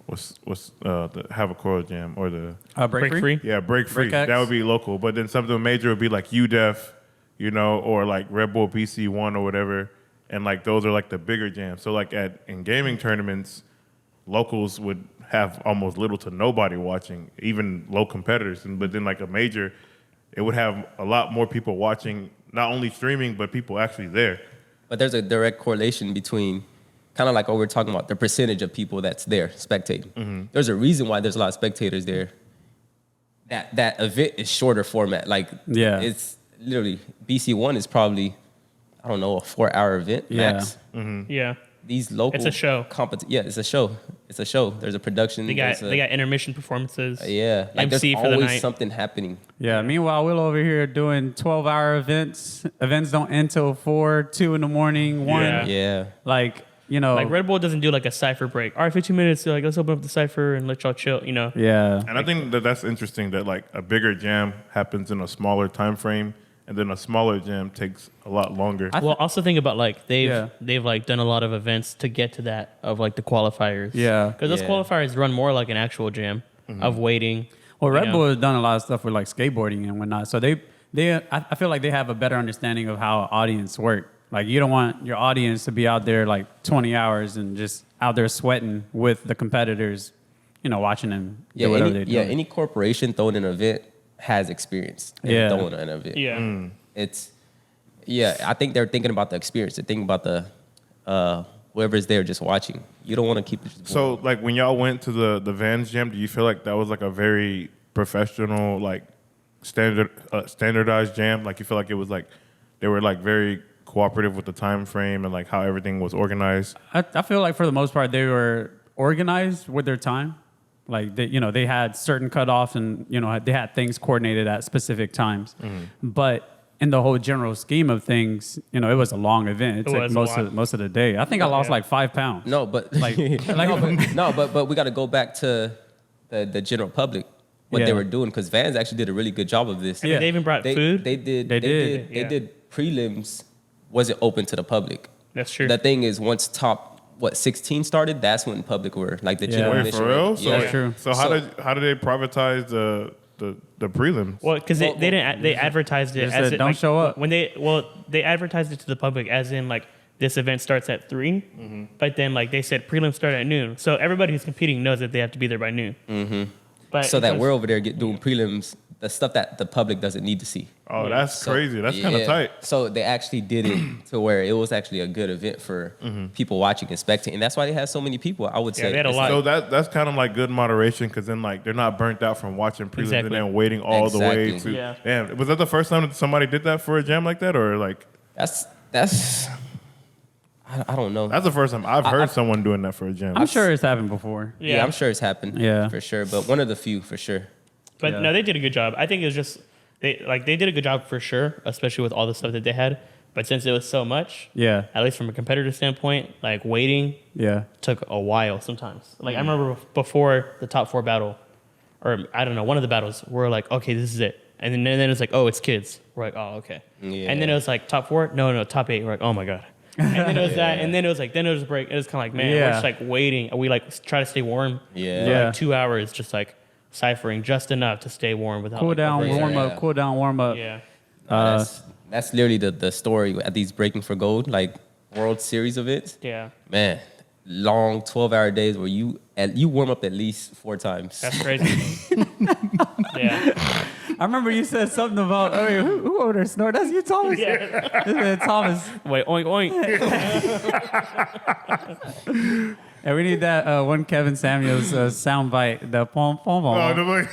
what's the Have a Choral Jam or the break Break free? free. yeah Break Free. Break X? That would be local. But then something major would be like UDEF, or like Red Bull BC1 or whatever. And like those are like the bigger jams. So like in gaming tournaments, locals would have almost little to nobody watching, even low competitors. But then like a major, it would have a lot more people watching, not only streaming, but people actually there. But there's a direct correlation between kind of like what we're talking about, the percentage of people that's there spectating. There's a reason why there's a lot of spectators there. That event is shorter format. Like Yeah. it's literally BC1 is probably, I don't know, a 4-hour event Yeah. max. Yeah. These local It's a show. Yeah, it's a show. It's a show. There's a production. They got there's a- intermission performances. yeah. Like MC there's for the always night. something happening. Yeah. Meanwhile, we're over here doing 12-hour events. Events don't end till 4, 2 in the morning, 1. Yeah. Yeah. Like Like Red Bull doesn't do like a cipher break. All right, 15 minutes. So like let's open up the cipher and let y'all chill. Yeah. And I think that's interesting that like a bigger jam happens in a smaller time frame, and then a smaller jam takes a lot longer. Well, also think about like Yeah. they've like done a lot of events to get to that of like the qualifiers. Yeah. Because those Yeah. qualifiers run more like an actual jam of waiting. Well, you Red know? Bull has done a lot of stuff with like skateboarding and whatnot. So I feel like they have a better understanding of how audience work. Like you don't want your audience to be out there like 20 hours and just out there sweating with the competitors, watching them do whatever they do. Any corporation throwing an event has experience in Yeah. throwing an event. Yeah. I think they're thinking about the experience. They're thinking about the whoever's there just watching. You don't want to keep it just So like when y'all went to the Vans jam, do you feel like that was like a very professional, like standardized jam? Like you feel like it was like they were like very cooperative with the time frame and like how everything was organized? I feel like for the most part they were organized with their time. Like they had certain cutoffs and they had things coordinated at specific times. But in the whole general scheme of things, it was a long event. It took was a lot. most of the day. I think I lost like 5 pounds. No, but Like- we got to go back to the general public what Yeah. they were doing because Vans actually did a really good job of this. I mean, they even brought food. They did They did. Yeah. prelims wasn't open to the public. That's true. The thing is, once top 16 started, that's when public were like the general Wait, admission for real? rate. So, Yeah. true. So how did they privatize the prelims? Well, because they didn't. They advertised it They as said, it, "Don't like, show up." when they advertised it to the public as in like this event starts at 3, but then like they said prelims start at noon. So everybody who's competing knows that they have to be there by noon. But So it that goes- we're over there doing prelims, the stuff that the public doesn't need to see. Oh, that's So, crazy. That's kind of yeah. tight. So they actually did it to where it was actually a good event for people watching and spectating. And that's why they had so many people, I would say. they had a It's lot. So that's kind of like good moderation because then like they're not burnt out from watching prelims Exactly. and then waiting all the way Exactly. to. Yeah. Damn, was that the first time that somebody did that for a jam like that, or like That's I don't know. that's the first time I've heard someone doing that for a jam? I'm sure it's happened before. Yeah, I'm sure it's happened. Yeah. For sure. But one of the few, for sure. But Yeah. no, they did a good job. I think it was just they did a good job for sure, especially with all the stuff that they had. But since it was so much, Yeah. at least from a competitor standpoint, like waiting Yeah. took a while sometimes. Like I remember before the top 4 battle, or I don't know, one of the battles, we're like, okay, this is it. And then it's like, oh, it's kids. We're like, oh, okay. Yeah. And then it was like top 4, no, top 8. We're like, oh my god. And then it was that, and then it was like, then it was a break. It was kind of like, man, we're Yeah. just like waiting. We like try to stay warm. Yeah. For Yeah. like 2 hours, just like ciphering just enough to stay warm without Cool like, down, breaking. warm up. Yeah. Cool down, warm up. Yeah. That's literally the story at these Breaking for Gold, like World Series events. Yeah. Man, long 12-hour days where you warm up at least 4 times. That's crazy. Yeah. I remember you said something about, oh, wait, who over there snort? That's you, Thomas? Yeah. This is Thomas. Wait, oink, oink. And we need that one Kevin Samuels sound bite, the pom pom Oh, pom. no, wait.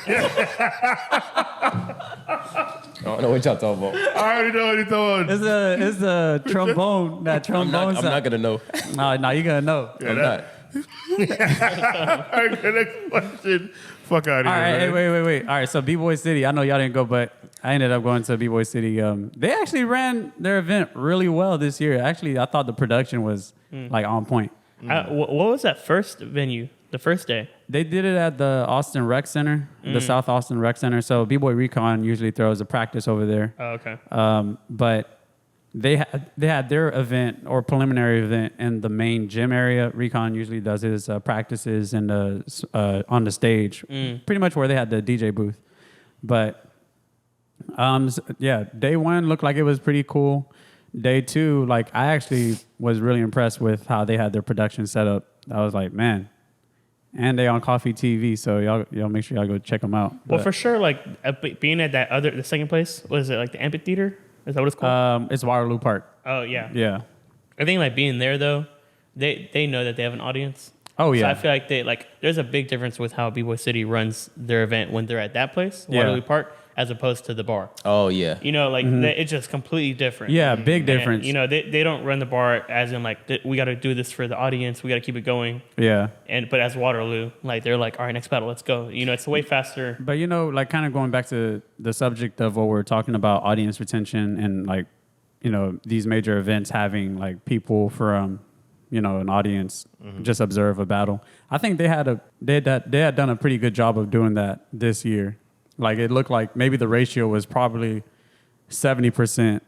I don't know what y'all talking about. I already know what you're talking about. It's a trombone, that trombone I'm not gonna know. No, you're gonna know. I'm not. All right, next question. Fuck out of All here. right, hey, man. wait. All right, so B-Boy City, I know y'all didn't go, but I ended up going to B-Boy City. They actually ran their event really well this year. Actually, I thought the production was like on point. What was that first venue? The first day? They did it at the Austin Rec Center, the South Austin Rec Center. So B-Boy Recon usually throws a practice over there. Oh, okay. But they had their event or preliminary event in the main gym area. Recon usually does his practices in the on the stage, pretty much where they had the DJ booth. But yeah, day 1 looked like it was pretty cool. Day 2, like I actually was really impressed with how they had their production set up. I was like, man. And they on Coffee TV, so y'all make sure y'all go check them out. Well, But, for sure, like being at the second place, was it like the amphitheater? Is that what it's called? it's Waterloo Park. Oh, yeah. Yeah. I think like being there though, they know that they have an audience. Oh yeah. So I feel like there's a big difference with how B-Boy City runs their event when they're at that place, Yeah. Waterloo Park, as opposed to the bar. Oh yeah. You know, like it's just completely different. Yeah, big And, difference. you know, they don't run the bar as in like we got to do this for the audience. We got to keep it going. Yeah. But as Waterloo, like they're like, all right, next battle, let's go. You know, it's way faster. But you know, like kind of going back to the subject of what we're talking about, audience retention and like, you know, these major events having like people from, you know, an audience just observe a battle. I think they had done a pretty good job of doing that this year. Like it looked like maybe the ratio was probably 70%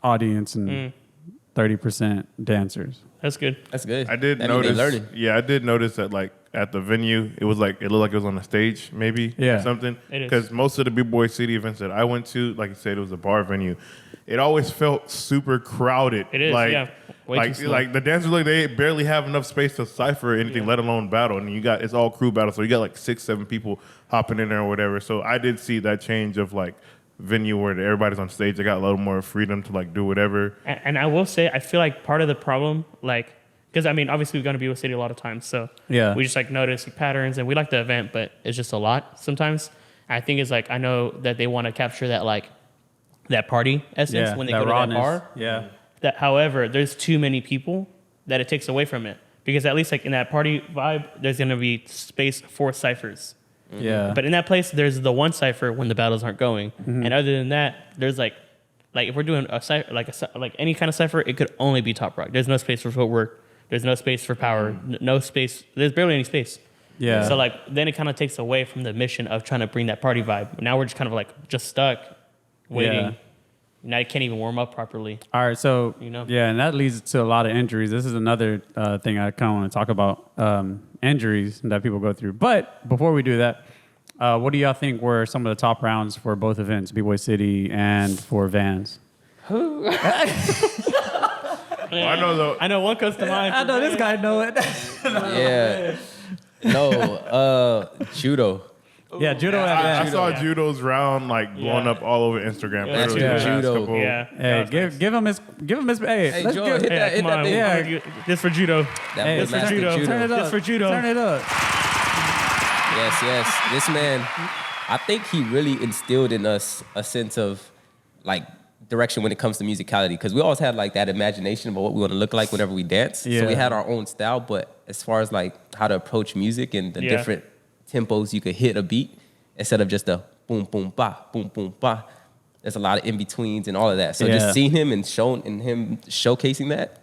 audience and 30% dancers. That's good. That's good. I did That mean they notice. learning. Yeah, I did notice that like at the venue, it looked like it was on a stage, maybe Yeah. or something. It is. Because most of the B-Boy City events that I went to, like you said, it was a bar venue. It always felt super crowded. It is, like, yeah. Way too slow. like the dancers, like they barely have enough space to cipher anything, let alone battle. And it's all crew battle, so you got like 6-7 people hopping in there or whatever. So I did see that change of like venue where everybody's on stage. They got a little more freedom to like do whatever. And I will say, I feel like part of the problem, like, because I mean, obviously we've gone to B-Boy City a lot of times, so Yeah. we just like notice like, patterns, and we like the event, but it's just a lot sometimes. I think it's like I know that they want to capture that like that party essence when they go to that bar. Yeah. That, however, there's too many people that it takes away from it, because at least like in that party vibe, there's gonna be space for ciphers. Yeah. But in that place, there's the one cipher when the battles aren't going, and other than that, there's like if we're doing a cipher, like any kind of cipher, it could only be top rock. There's no space for footwork. There's no space for power. No space. There's barely any space. Yeah. So like then it kind of takes away from the mission of trying to bring that party vibe. Now we're just kind of like just stuck waiting. Yeah. Now you can't even warm up properly. All right, so yeah, and that leads to a lot of injuries. This is another thing I kind of want to talk about, injuries that people go through. But before we do that, what do y'all think were some of the top rounds for both events, B-Boy City and for Vans? I know one comes to mind. I know this guy know it. Yeah. No, judo. Yeah, judo and I Vans. saw judo's round like blowing up all over Instagram. Yeah, earlier that's the past judo. couple- Yeah. Hey, give him his. Hey, let's Joe, give. hit that Come on. thing. Yeah. This for judo. That Hey, was for master judo. Turn it up. Just for judo. Turn it up. Yes. This man, I think he really instilled in us a sense of like direction when it comes to musicality, because we always had like that imagination about what we want to look like whenever we dance. Yeah. So we had our own style, but as far as like how to approach music and the different tempos you could hit a beat instead of just a boom boom ba boom boom ba, there's a lot of in betweens and all of that. So just seeing him and him showcasing that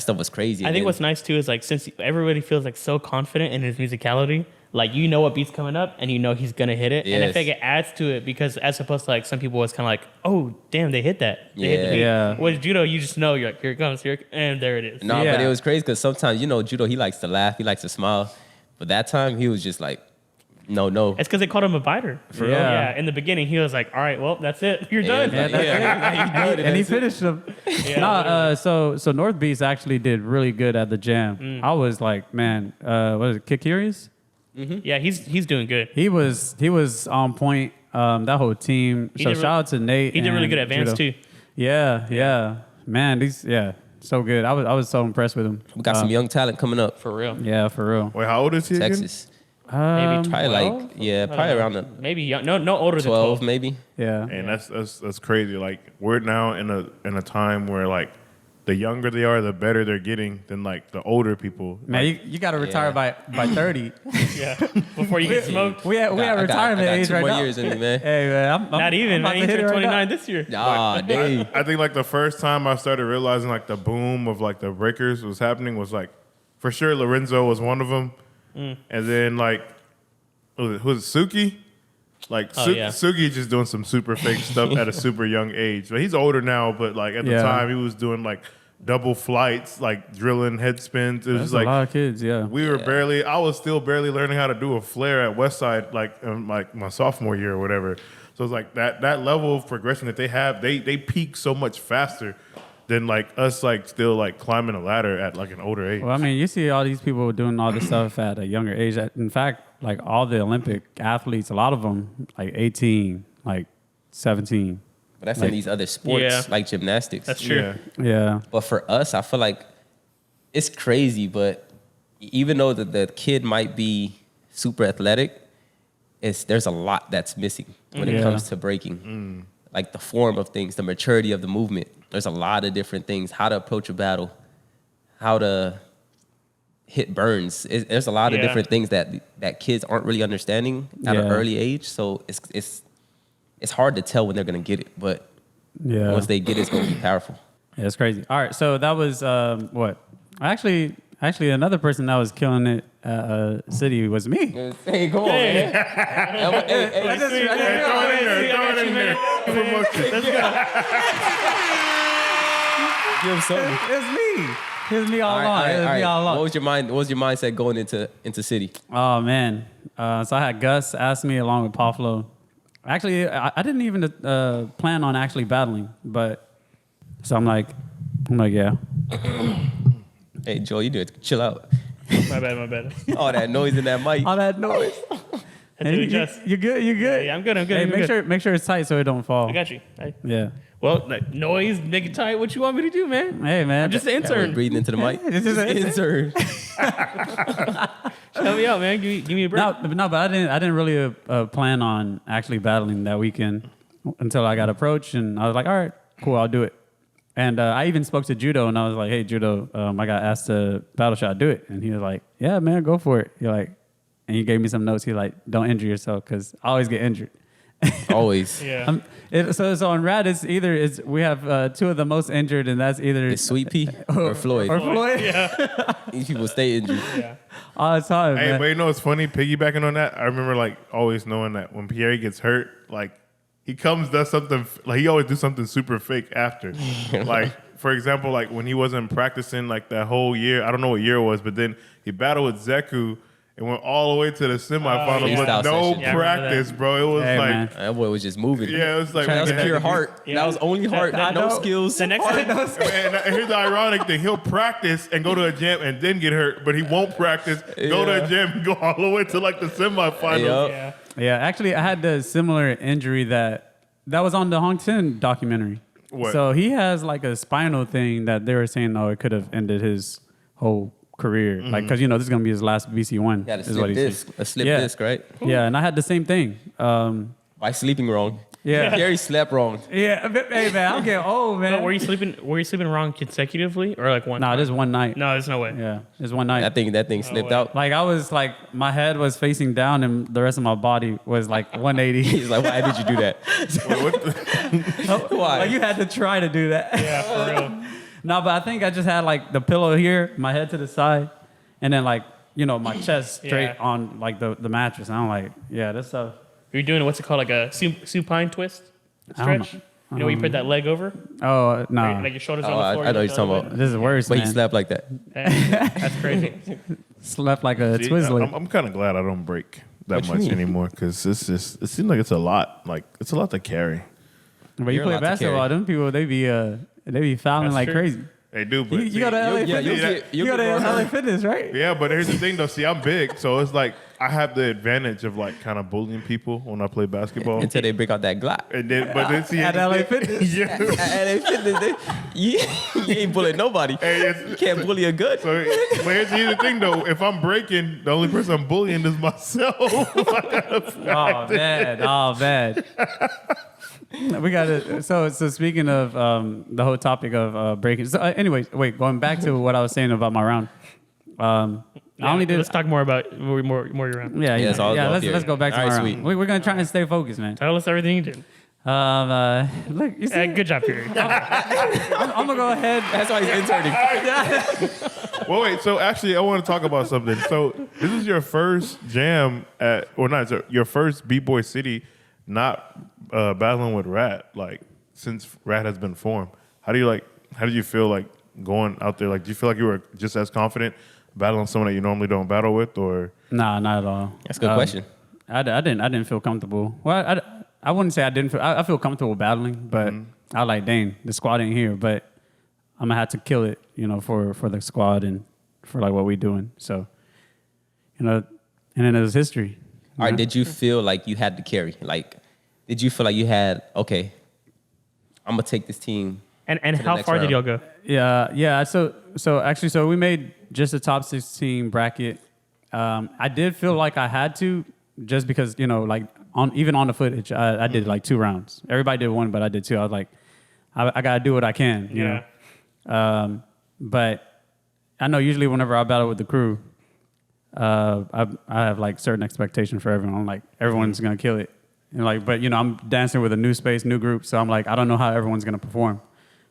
stuff was crazy. I think what's nice too is like since everybody feels like so confident in his musicality, like you know what beat's coming up and you know he's gonna hit it. And I Yes. think it adds to it because as opposed to like some people was kind of like, oh damn, they hit that. They hit the beat. Yeah. With judo, you just know you're like, here it comes, and there it is. No, Yeah. but it was crazy because sometimes, judo, he likes to laugh, he likes to smile. But that time, he was just like, no. It's because they called him a biter. real? Yeah. Yeah. In the beginning, he was like, all right, well, that's it. You're done. Yeah, that's it. And he finished them. So North Beast actually did really good at the jam. I was like, man, what is it, Kid Curious? Yeah, he's doing good. He was on point. That whole team. He So did shout out to Nate. He did really and good at Vans Judo. too. Yeah. Man, so good. I was so impressed with him. We got some young talent coming up. For real. Yeah, for real. Wait, how old is he again? Texas. Maybe Probably 12? probably around the Maybe young, no older than 12, 12. maybe. Yeah. And that's crazy. Like we're now in a time where like the younger they are, the better they're getting than like the older people. Man, you got to retire by 30. Yeah. Before you get smoked. We at retirement age two right more now. years in me, man. Hey man, I'm Not even, about man. to You hit it turned right 29 now. this year. Ah, dang. I think like the first time I started realizing like the boom of like the breakers was happening was like for sure Lorenzo was one of them, and then like who was it, Suki? Like yeah. Suki just doing some super fake stuff at a super young age. But he's older now, but like at the Yeah. time he was doing like double flights, like drilling head spins. It was That's like a lot of kids, yeah. we were I was still barely learning how to do a flare at Westside, like in like my sophomore year or whatever. So it's like that level of progression that they have, they peak so much faster than like us like still like climbing a ladder at like an older age. Well, I mean, you see all these people doing all this stuff at a younger age. In fact, like all the Olympic athletes, a lot of them like 18, like 17. But that's in these other sports, Yeah. like gymnastics. That's true. Yeah. Yeah. But for us, I feel like it's crazy, but even though the kid might be super athletic, there's a lot that's missing when it Yeah. comes to breaking. Like the form of things, the maturity of the movement. There's a lot of different things, how to approach a battle, how to hit burns. There's a lot of Yeah. different things that kids aren't really understanding at an Yeah. early age. So it's hard to tell when they're going to get it, but Yeah. once they get it, it's going to be powerful. Yeah, it's crazy. All right, so that was what? Actually, another person that was killing it city was me. Hey, come on, man. Throw it in there. Promotion. Give him something. It's me. It's me all All along. right, It's me all along. What was your mindset going into city? Oh man. So I had Gus ask me along with Paflo. Actually, I didn't even plan on actually battling, but so I'm like, yeah. Hey, Joe, you do it. Chill out. My bad. All that noise in that mic. All that noise. Had to adjust. You good? You good? Yeah, I'm good. Hey, I'm good. make sure it's tight so it don't fall. I got you. Yeah. Well, like, noise, make it tight. What you want me to do, man? Hey man. I'm just an We're intern. breathing into the mic. This is an Intern. Help me out, man. Give me a break. No, but I didn't really plan on actually battling that weekend until I got approached, and I was like, all right, cool, I'll do it. And I even spoke to Judo, and I was like, hey, Judo, I got asked to battle shot, do it. And he was like, yeah, man, go for it. You're like, and he gave me some notes. He like, don't injure yourself because I always get injured. Always. Yeah. So on RAD, we have two of the most injured, and that's either It's Sweet Pea or Floyd. or Floyd These people stay injured. Yeah. all the time. Hey, man. but you know what's funny? Piggybacking on that, I remember like always knowing that when Pierre gets hurt, like he comes, does something, like he always do something super fake after. Like, for example, like when he wasn't practicing like that whole year, I don't know what year it was, but then he battled with Zeku and went all the way to the semifinals yeah. with Freestyle no session. Yeah, practice, bro. It was Hey, like, man. That boy was just moving. yeah, it was like, That was man, pure heart. Yeah. That was only heart. That- no know. skills. The next And here's the ironic thing: he'll practice and go to a gym and then get hurt, but he won't practice, go to a gym, and go all the way to like the semifinals. Yup. Yeah. Yeah, actually, I had the similar injury that was on the Hong Ten documentary. What? So he has like a spinal thing that they were saying, oh, it could have ended his whole career. Mm-hmm. Like, because, you know, this is going to be his last BC1. Yeah, a is slip what he disc. said. A slip Yeah. disc, right? Yeah, and I had the same thing. By sleeping wrong. Yeah. Gary slept wrong. Yeah, hey, man, I'm getting old, man. But were you sleeping wrong consecutively or like one? Nah, just one night. No, there's no way. Yeah, just one night. That thing slipped way. out. Like, I was like, my head was facing down and the rest of my body was like 180. He's like, why did you do that? Why? Like, you had to try to do that. Yeah, for real. No, but I think I just had like the pillow here, my head to the side, and then like, you know, my chest straight Yeah. on like the mattress. And I'm like, yeah, this stuff. You're doing what's it called, like a supine twist I don't stretch? know. You know, where you put that leg over, Oh, no. like your shoulders Oh, on the floor. I know you you're look the talking other about. This is worse, But man. he slept like that. way. That's crazy. Slept like a See, Twizzler. I'm kind of glad I don't break that What you much mean? anymore because it seems like it's a lot. Like it's a lot to carry. But you You're play allowed to basketball, carry. them people, they be fouling That's like true. crazy. They do, but You go to LA Yeah, Fitness. You go to LA Fitness, right? yeah, but here's the thing though. See, I'm big, so it's like I have the advantage of like kind of bullying people when I play basketball. Until they break out that Glock. And then, but then see, At LA Fitness. yeah. And they fitness, you ain't bullying nobody. Hey, it's- You can't bully a good. So, but here's the thing though. If I'm breaking, the only person I'm bullying is myself. Oh man. We got to. So speaking of the whole topic of breaking. So, anyways, wait. Going back to what I was saying about my round. I only did. Let's talk more about more your round. Yeah, Yeah, it's all about let's theory. go back to All my right, round. sweet. We're gonna try and stay focused, man. Tell us everything you did. Look, you see, Good job, Fury. I'm gonna go ahead. That's why he's interning. Well, wait. So actually, I want to talk about something. So this is your first jam at, or not? So your first B-Boy City, not battling with RAD. Like since RAD has been formed, how do you feel like going out there? Like, do you feel like you were just as confident battling someone that you normally don't battle with, or? Nah, not at all. That's a good question. I didn't feel comfortable. Well, I wouldn't say I didn't feel. I feel comfortable battling, but I like, dang, the squad ain't here, but I'm gonna have to kill it, you know, for the squad and for like what we doing. So, you know, and then it was history. All right, did you feel like you had to carry? Like, did you feel like you had, okay, I'm going to take this team And to the how next far did round? y'all go? Yeah. So we made just a top 16 bracket. I did feel like I had to, just because, you know, like even on the footage, I did like 2 rounds. Everybody did 1, but I did 2. I was like, I gotta do what I can, you know. But I know usually whenever I battle with the crew, I have like certain expectation for everyone. I'm like, everyone's gonna kill it. And like, but you know, I'm dancing with a new space, new group, so I'm like, I don't know how everyone's gonna perform.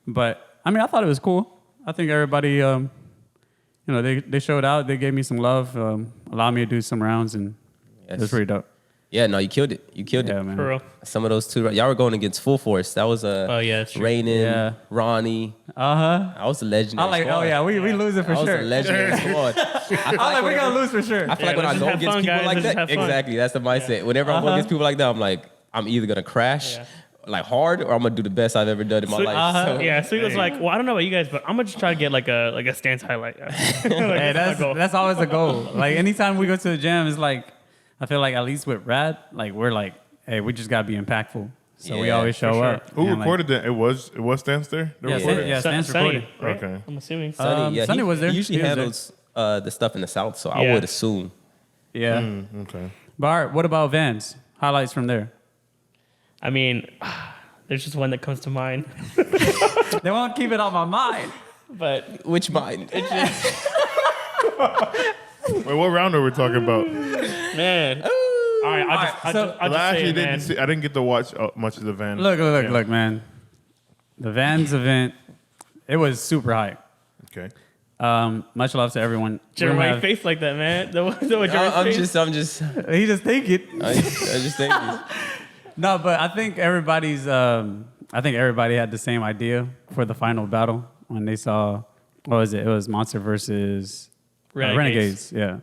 But I mean, I thought it was cool. I think everybody, you know, they showed out. They gave me some love, allowed me to do some rounds, and it was pretty dope. Yeah, no, you killed it. You killed Yeah, it. man. For real. Some of those 2, y'all were going against Full Force. That was Oh, yeah, that's true. Rainin, Yeah. Ronnie. Uh-huh. I was a legendary I like. squad. Oh yeah, we lose it for I was sure. a legendary squad. I feel I'm like, we whenever- gonna lose for sure. I feel Yeah, like when I let's go just have against fun, people guys. like Let's just that, have fun. exactly, that's the mindset. Whenever I'm going against people like that, I'm like, I'm either gonna crash, Yeah. like hard, or I'm gonna do the best I've ever done in my So- life. So, Yeah, so he was like, well, I don't know about you guys, but I'm gonna just try to get like a stance highlight. Like, Hey, that's my goal. that's always the goal. Like anytime we go to the jam, it's like I feel like at least with RAD, like we're like, hey, we just gotta be impactful. So we Yeah, always show for sure. up. Who And, like, recorded that? It was Stance there. They Yeah, recorded? yeah, Stance Sonny, recorded. right? Okay. I'm assuming. Sonny, yeah, Sonny he, was there. He usually He was there. handles the stuff in the South, so I Yeah. would assume. Yeah. Okay. But all right, what about Vans? Highlights from there. I mean, there's just one that comes to mind, They won't keep it on my mind. but Which mine? Wait, what round are we talking about? man. All right, I'll just I say actually it, man. I didn't get to watch much of the van. Look, man. The Vans event, it was super hype. Okay. Much love to everyone. Jeremy, We why have- you face like that, man? The I'm Jeremy face? just He just think it. I just think. No, but I think everybody had the same idea for the final battle when they saw, what was it? It was Monster versus Renegades. Yeah.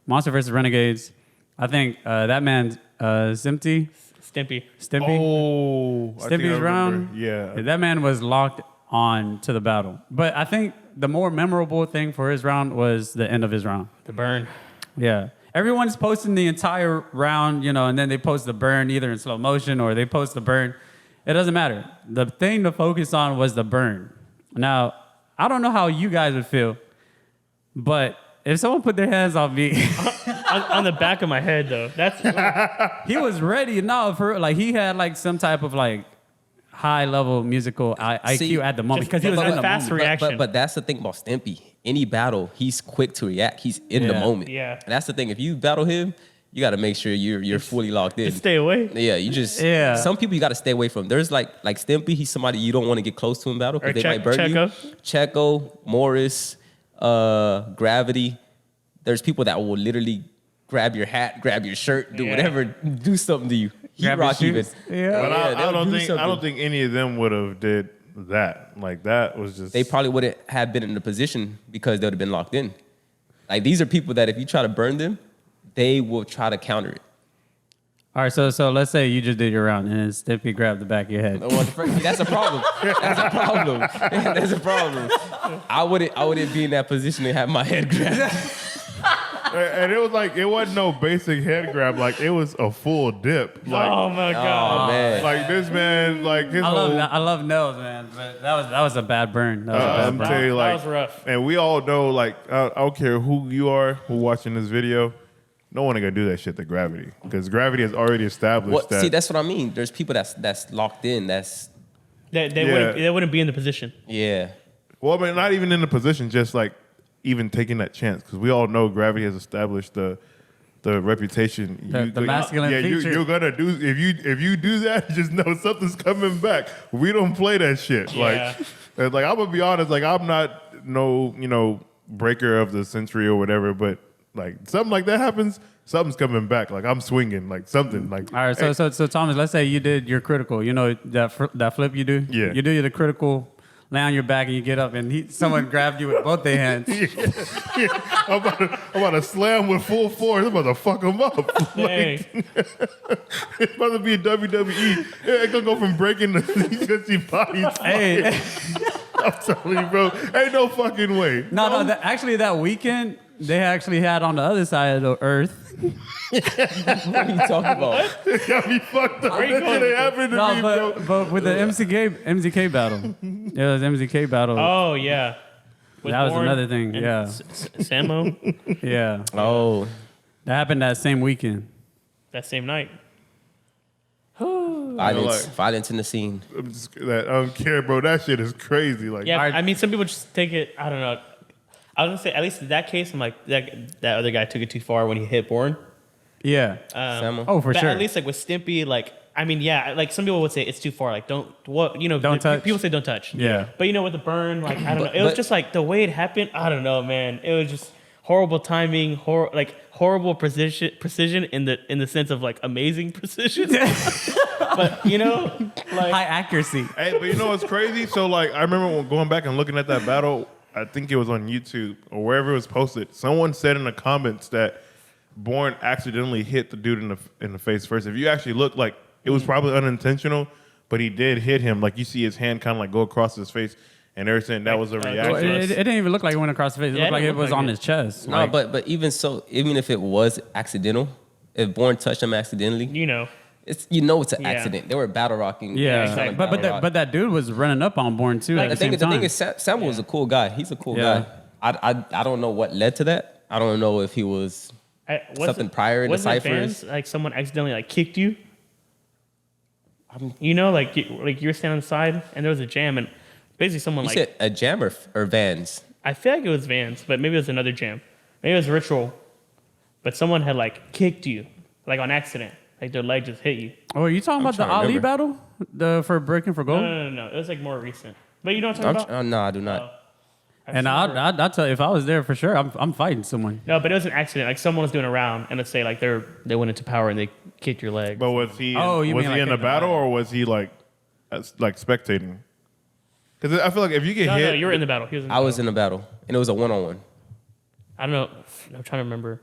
Monster versus Renegades. I think that man, Stimpy. Oh, I think I Stimpy's remember. round. Yeah. That man was locked on to the battle. But I think the more memorable thing for his round was the end of his round. The burn. Yeah. Everyone's posting the entire round, and then they post the burn either in slow motion or they post the burn. It doesn't matter. The thing to focus on was the burn. Now, I don't know how you guys would feel, but if someone put their hands on me, on the back of my head, though. That's he was ready. No, he had some type of high level musical IQ at the moment because he was in the fast moment. reaction. But that's the thing about Stimpy. Any battle, he's quick to react. He's in the moment. Yeah. And that's the thing. If you battle him, you got to make sure you're fully locked in. just stay away. Yeah, you just. Yeah. Some people you got to stay away from. There's like Stimpy. He's somebody you don't want to get close to in battle because they might burn Checo. you. Checo, Morris, Gravity. There's people that will literally grab your hat, grab your shirt, do whatever, do something to you. Grab your Rock even. shoes. Yeah. But I they'll don't do think I don't something. think any of them would have did that. Like that was just. They probably wouldn't have been in the position because they would have been locked in. Like these are people that if you try to burn them, they will try to counter it. All right, so let's say you just did your round and then Stimpy grabbed the back of your head. Well, that's a problem. That's a problem. That's a problem. I wouldn't be in that position to have my head grabbed. And it was it wasn't no basic head grab. Like it was a full dip. Like, Oh my God. Oh man. like this man, his I whole. love Nels, man, but that was a bad burn. That was a bad I'm burn. telling you, That was rough. And we all know, I don't care who you are, who watching this video, no one gonna do that shit to Gravity because Gravity has already established that. See, that's what I mean. There's people that's locked in. That's They wouldn't be in the position. yeah. Well, I mean, not even in the position, just even taking that chance because we all know Gravity has established the reputation. The masculine feature. You're gonna do if you do that, just know something's coming back. We don't play that shit. Yeah. I'm gonna be honest. I'm not no breaker of the century or whatever, but something like that happens, something's coming back. I'm swinging something. All right, so Thomas, let's say you did your critical. You know that flip you do. Yeah. You do the critical, lay on your back, and you get up, and someone grabbed you with both their hands. I'm about to slam with full force. I'm about to fuck him up. Dang. It's about to be a WWE. It's gonna go from breaking to see bodies. Hey, I'm telling you, bro. Ain't no fucking way. no. Actually, that weekend they actually had on the other side of the earth. What are you talking about? It got me fucked up. Where you That shit going? ain't happened to me, bro. but with the MCK battle, it was MCK battle. Oh yeah. With That was Warren another thing, and yeah. Samo Yeah, Oh, that happened that same weekend. that same night. violence in the scene. I don't care, bro. That shit is crazy. Yeah, Alright. I mean, some people just take it. I don't know. I was gonna say, at least in that case, I'm like that other guy took it too far when he hit Bourne. Yeah. Samo. Oh, for But sure. At least with Stimpy, I mean, yeah, some people would say it's too far. Don't touch. People say don't touch. Yeah. But with the burn, I don't know. It was but- just the way it happened. I don't know, man. It was just horrible timing, horrible precision in the sense of amazing precision. But High accuracy. Hey, but you know what's crazy? So I remember going back and looking at that battle. I think it was on YouTube or wherever it was posted. Someone said in the comments that Bourne accidentally hit the dude in the face first. If you actually look, it was probably unintentional, but he did hit him. You see his hand kind of go across his face, and they're saying that was a Well, reaction. it didn't even look like it went across the face. It Yeah, looked like it it looked was like on it. his chest. No, but even so, even if it was accidental, if Bourne touched him accidentally, it's it's an Yeah. accident. They were battle rocking. Yeah, exactly. but that dude was running up on Bourne too. At the the same thing time. is, Samuel was a cool guy. He's a cool Yeah. guy. I don't know what led to that. I don't know if he was something prior in the ciphers. Someone accidentally kicked you. You were standing on the side and there was a jam and basically someone You said a jam or Vans. I feel like it was Vans, but maybe it was another jam. Maybe it was Ritual, but someone had kicked you on accident. Their leg just hit you. Oh, are you talking about the trying to Ali remember. battle? For breaking for gold? No. It was more recent. But you know what I'm talking about? No, I do not. And I'll tell you, if I was there for sure, I'm fighting someone. No, but it was an accident. Like someone was doing a round, and let's say like they went into power and they kicked your leg. But was he? Oh, you was mean he like in a in the battle battle? or was he like spectating? Because I feel like if you get No, hit, you were in the battle. He was in the I was in a battle, and it was a one-on-one. I don't know. I'm trying to remember.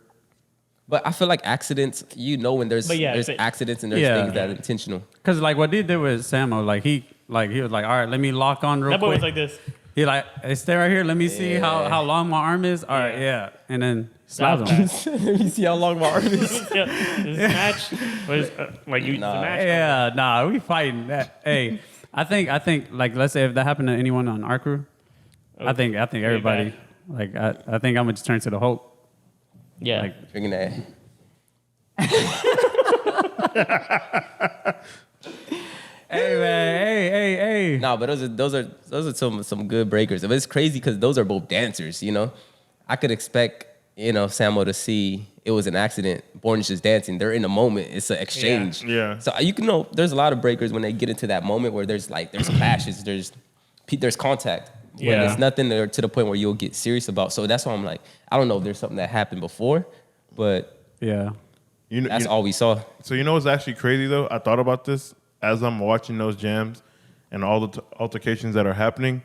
But I feel like accidents, when there's But yeah, there's but- accidents and there's Yeah. things that are intentional. Because like what they did with Samo, like he was like, all right, let me lock on real That boy quick. was like this. He like, hey, stay right here. Let me see how long my arm is. All right, yeah. And then slap That him. was You see how long my arm is? Yeah, this match was like you. Nah. The match. Yeah, nah, we fighting that. Hey, I think like let's say if that happened to anyone on our crew, I think everybody like I think I'm gonna just turn to the Hope. Yeah. Like, Drinking that. hey man, hey. No, but those are some good breakers. But it's crazy because those are both dancers. I could expect Samo to see it was an accident. Born is just dancing. They're in the moment. It's an exchange. Yeah. So you can know there's a lot of breakers when they get into that moment where there's clashes, there's contact. Yeah. When it's nothing there to the point where you'll get serious about. So that's why I'm like, I don't know if there's something that happened before, but Yeah. that's all we saw. So you know what's actually crazy though? I thought about this as I'm watching those jams and all the altercations that are happening.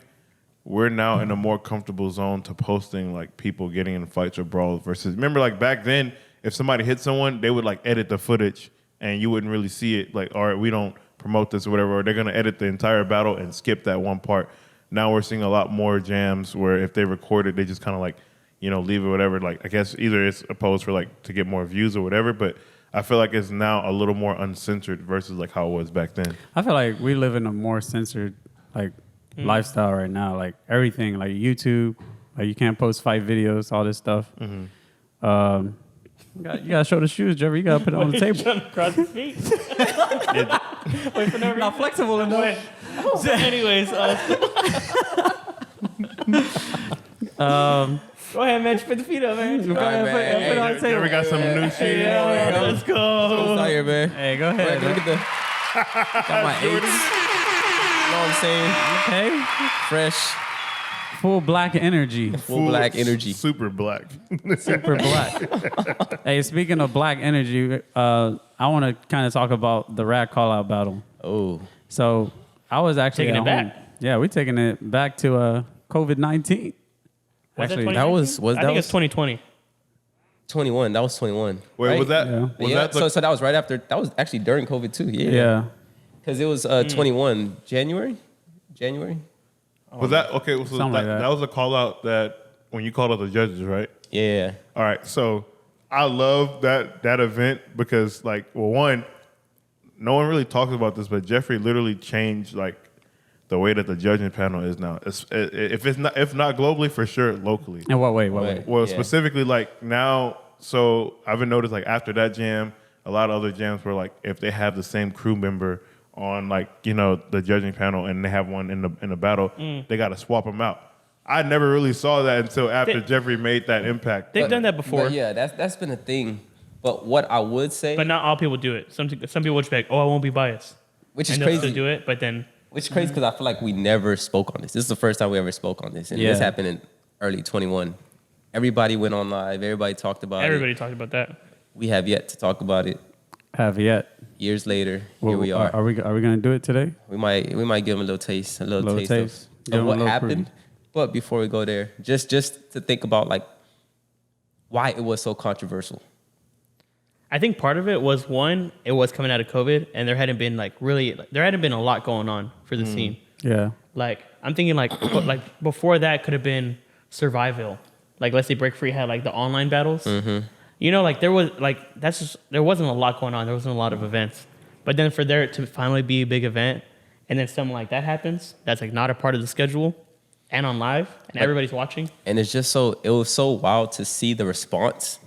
We're now in a more comfortable zone to posting like people getting in fights or brawls versus remember like back then if somebody hit someone they would like edit the footage and you wouldn't really see it like all right we don't promote this or whatever or they're gonna edit the entire battle and skip that one part. Now we're seeing a lot more jams where if they record it they just kind of like leave it whatever like I guess either it's a post for like to get more views or whatever but I feel like it's now a little more uncensored versus like how it was back then. I feel like we live in a more censored like lifestyle right now. Like everything, like YouTube, like you can't post fight videos, all this stuff. You gotta show the shoes, Jeffrey. You gotta put it on the table. Trying to cross his feet. Wait for no reason. Not flexible enough. Wait. So anyways, go ahead, man. Just put the feet up, man. Go ahead, man. put it on the table. We got some new shit. Yeah, let's go. Out here, man. Hey, go ahead. Look at got my eights. You know what I'm saying? Okay. Fresh, Full black energy. full black energy. Super black. Super black. Hey, speaking of black energy, I want to kind of talk about the RAD Callout battle. Oh, So I was actually Taking at it back? home. Yeah, we're taking it back to COVID-19. Actually, that was I think it's 2020. 21. That was 21. Wait, right? was that Yeah. was yeah, that the, so that was right after. That was actually during COVID too. Yeah. Yeah. Because it was 21 January. was that okay? So Something like that. that was a call out that when you called out the judges, right? Yeah. All right, so I love that event because like one, no one really talks about this, but Jeffrey literally changed like the way that the judging panel is now. If not globally, for sure locally. And what way? Right. Well, Yeah. specifically like now, so I've been noticed like after that jam, a lot of other jams were like if they have the same crew member on like the judging panel and they have one in the battle, they got to swap them out. I never really saw that until after Jeffrey made that impact. They've done that before, But yeah, that's been a thing. But what I would say, but not all people do it. Some people will just be like, "Oh, I won't be biased," which is and they'll still crazy, do it. But then, which is crazy because I feel like we never spoke on this. This is the first time we ever spoke on this, and this Yeah. happened in early 21. Everybody went on live. Everybody talked about everybody it. talked about that. We have yet to talk about it. Have yet. Years later, here we are. Are we gonna do it today? We might give them a little taste, a little taste Give 'em of a what little happened. But before we go there, just to think about like why it was so controversial. I think part of it was one, it was coming out of COVID, and there hadn't been a lot going on for the scene. Yeah. Like I'm thinking like before that could have been survival. Like let's say Break Free had like the online battles. Like there was like there wasn't a lot going on. There wasn't a lot of events. But then for there to finally be a big event, and then something like that happens, that's like not a part of the schedule, and on live, and everybody's watching. And it was so wild to see the response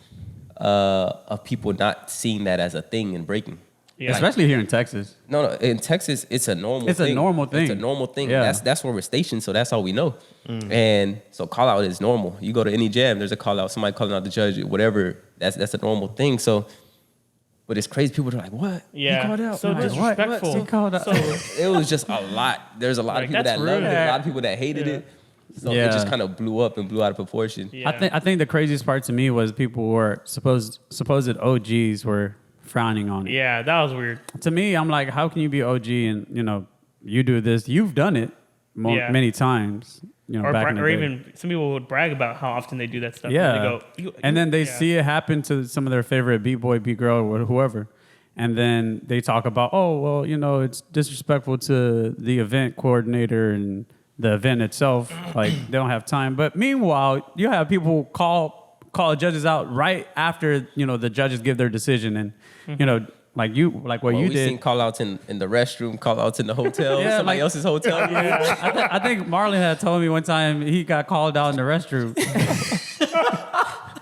of people not seeing that as a thing in breaking. Yeah. Especially here in Texas. No, in Texas, it's a normal thing. It's a normal thing. It's a normal thing. Yeah. That's where we're stationed, so that's all we know. And so call out is normal. You go to any jam, there's a call out, somebody calling out the judge, whatever. That's a normal thing. So, but it's crazy. People are like, what? Yeah. You called out? So I'm like, what? disrespectful. He called out. So It was just a lot. There's a lot of Like, people that's that loved rude. it, a lot of people that hated Yeah. it. So Yeah. it just kind of blew up and blew out of proportion. Yeah. I think the craziest part to me was people were supposed OGs were frowning on it. Yeah, that was weird. To me, I'm like, how can you be OG and you do this? You've done it Yeah. many times. Back in the Or day. even some people would brag about how often they do that stuff. Yeah. And they go, and then they yeah. see it happen to some of their favorite B-boy, B-girl, or whoever. And then they talk about, oh, well, it's disrespectful to the event coordinator and the event itself. Like, they don't have time. But meanwhile, you have people call judges out right after, the judges give their decision. And, like what you we did. seen call outs in the restroom, call outs in the hotel, Yeah, somebody like- else's hotel. I think Marlon had told me one time he got called out in the restroom.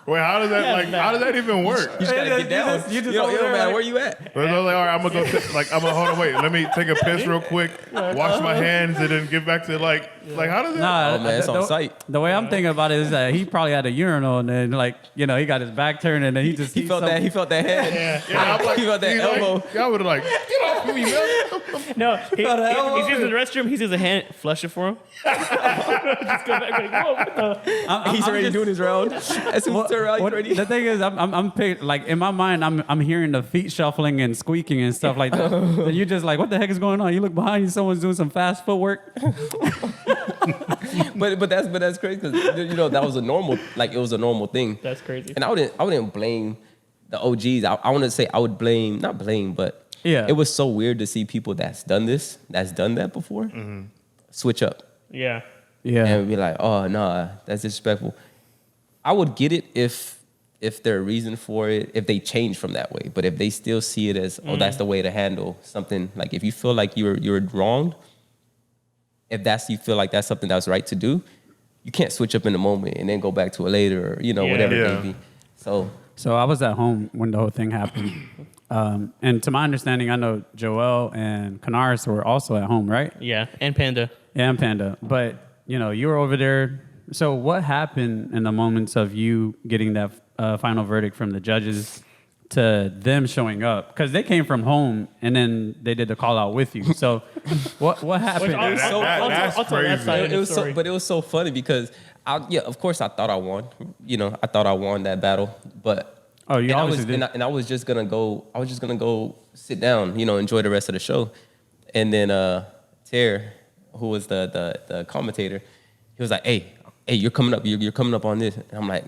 Wait, how does that even work? You just gotta get down. You just Yo, over there, man, like- where you at? But I was like, all right, I'm gonna go. Hold on, wait. Let me take a piss real quick, wash my hands, and then get back to like how does that? Nah, Oh, man, it's on site. The way I'm thinking about it is that he probably had a urinal and then he got his back turned and then he just He felt that hand. Yeah, I'm like, He felt that he's elbow. Like, y'all would have like, get off me, man. No, he sees in the restroom, he sees a hand, flush it for him. Just go back like, whoa, what the? He's already doing his round. As soon as he turn around, he's ready. The thing is, I'm like in my mind, I'm hearing the feet shuffling and squeaking and stuff like that. And you just like, what the heck is going on? You look behind you, someone's doing some fast footwork. but that's crazy because that was it was a normal thing. That's crazy. And I wouldn't blame the OGs. I want to say I would blame, not blame, but Yeah. it was so weird to see people that's done that before, switch up Yeah. Yeah. and be like, oh no, that's disrespectful. I would get it if there's a reason for it, if they change from that way. But if they still see it as, oh, that's the way to handle something, like if you feel like you're wronged, if you feel like that's something that's right to do, you can't switch up in the moment and then go back to it later, or whatever it Yeah. may be. So So I was at home when the whole thing happened. And to my understanding, I know Joel and Canaris were also at home, right? Yeah. And Panda. Yeah, and Panda. But, you were over there. So what happened in the moments of you getting that final verdict from the judges to them showing up? Because they came from home and then they did the call out with you. So what happened? That's I'll tell that crazy. side of the it was story. but it was so funny because of course I thought I won. I thought I won that battle, but Oh, you and obviously did. and I was just gonna go sit down, enjoy the rest of the show, and then Ter, who was the commentator, he was like, hey, you're coming up, you're coming up on this, and I'm like,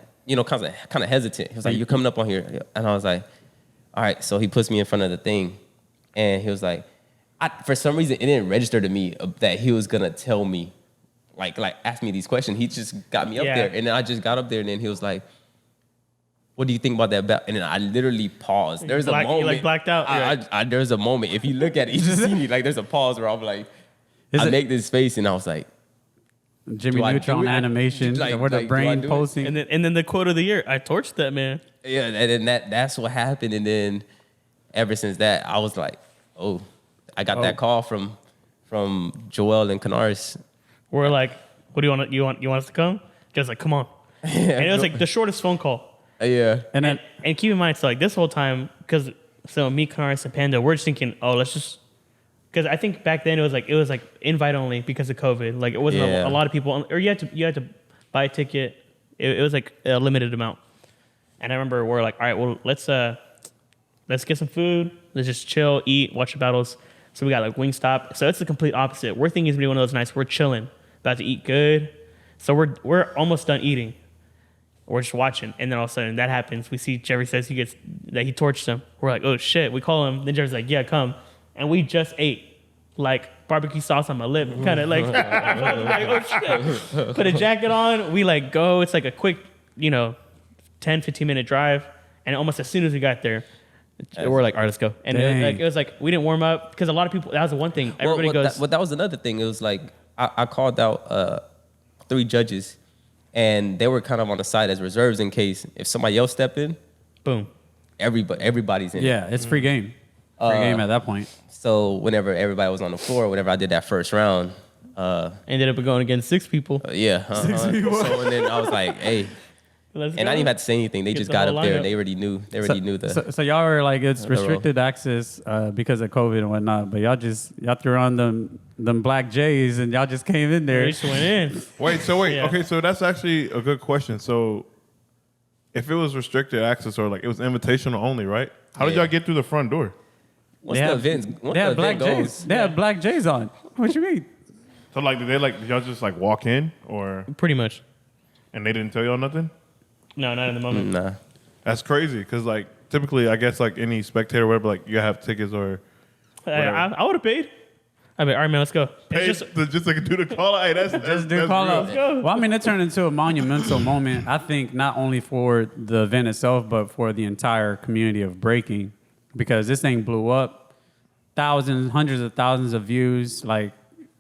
kind of hesitant. He was like, you're coming up on here, and I was like, all right. So he puts me in front of the thing, and he was like, for some reason it didn't register to me that he was gonna tell me, like ask me these questions. He just got me up Yeah. there, and then I just got up there, and then he was like, what do you think about that battle? And then I literally paused. There's a moment. You like blacked out. There's a moment. If you look at it, you just see me. Like there's a pause where I'm like, I make this face, and I was like, Jimmy Do I Neutron do it? animation, Like- where the like, do I brain do it? posting. And then the quote of the year, I torched that man. yeah. And then that's what happened. And then ever since that, I was like, oh, I got that call from Joel and Canaris. We're like, what do you want? You want us to come? Just like, come on. And it was like the shortest phone call. Yeah. And then And keep in mind, so like this whole time, because so me, Canaris, and Panda, we're just thinking, oh, let's just, because I think back then it was like invite only because of COVID. Like it wasn't Yeah. a lot of people, or you had to buy a ticket. It was like a limited amount. And I remember we're like, all right, well let's get some food. Let's just chill, eat, watch the battles. So we got like Wingstop. So it's the complete opposite. We're thinking it's gonna be one of those nights. We're chilling, about to eat good. So we're almost done eating. We're just watching, and then all of a sudden that happens. We see Jerry says he torched him. We're like, oh shit. We call him. Then Jerry's like, yeah, come. And we just ate like barbecue sauce on my lip, kind of like, like, oh shit. Put a jacket on. We like go. It's like a quick, 10, 15-minute drive, and almost as soon as we got there, we're like, all right, let's go. And it was like we didn't warm up because a lot of people. That was the one thing. Everybody goes. That was another thing. It was like I called out 3 judges, and they were kind of on the side as reserves in case if somebody else stepped in, boom. everybody's in. yeah, it's free game. Free game at that point. So whenever everybody was on the floor, whenever I did that first round, Ended up going against 6 people. So and then I was like, hey, Let's And I go. didn't even have to say anything. They Get just the got whole up there. lineup. They already knew. They already knew the. So y'all were like, it's The role. restricted access because of COVID and whatnot. But y'all threw on them black J's and y'all just came in They there. just went in. Wait. Yeah. Okay. So that's actually a good question. So, if it was restricted access or like it was invitational only, right? How did Yeah. y'all get through the front door? Once They the had- event, once They the had black event J's. goes, They had black J's on. What you mean? So like, did y'all just like walk in or Pretty much. and they didn't tell y'all nothing? No, not in the moment. nah. That's crazy because like typically I guess like any spectator or whatever like you have tickets or I would have paid. I mean, all right, man, let's go. pay It's just just like do the call out. Hey, that's Just do that's call real. out. go. Well, I mean, it turned into a monumental moment. I think not only for the event itself, but for the entire community of breaking, because this thing blew up, thousands, hundreds of thousands of views, like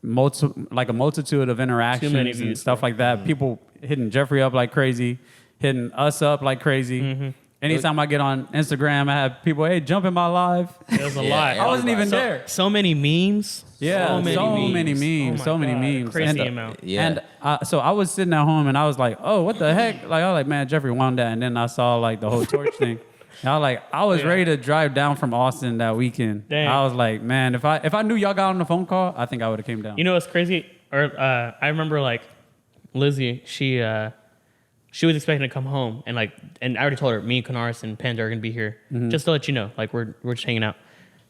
a multitude of interactions and views, stuff like that. People hitting Jeffrey up like crazy, hitting us up like crazy. Anytime I get on Instagram, I have people, hey, jump in my live. it was a Yeah, lot. I wasn't even so, there. So many memes. Yeah, so many memes, Oh so my many God, memes. Crazy And- amount. Yeah. And so I was sitting at home and I was like, oh, what the heck? Like, I was like, man, Jeffrey won that. And then I saw like the whole torch thing. And I was like, I was Yeah. ready to drive down from Austin that weekend. Dang. I was like, man, if I knew y'all got on the phone call, I think I would have came down. You know what's crazy? I remember like Lizzie, she was expecting to come home and I already told her me and Canaris and Panda are gonna be here just to let you know, like we're just hanging out.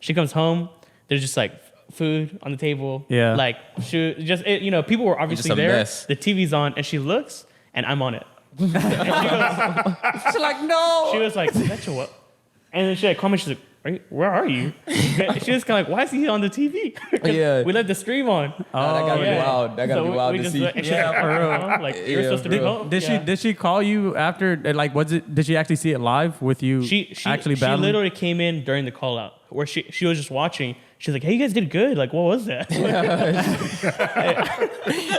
She comes home, there's just like food on the table. Yeah. Like people were obviously a there. mess. The TV's on and she looks and I'm on it. And she goes, She's like, no. she was like, is that your what? And then she like comments, she's like, where are you? And she was kind of like, why is he on the TV? 'Cause Yeah. we let the stream on. that gotta be Yeah. wild. That gotta So be wild we to just see. let- and she's Yeah, like, for real. "Oh," like you're Yeah, supposed to be bro. home. Did Yeah. she call you after? Like, did she actually see it live with you? She actually she battling? literally came in during the call out where she was just watching. She's like, "Hey, you guys did good. Like, what was that?"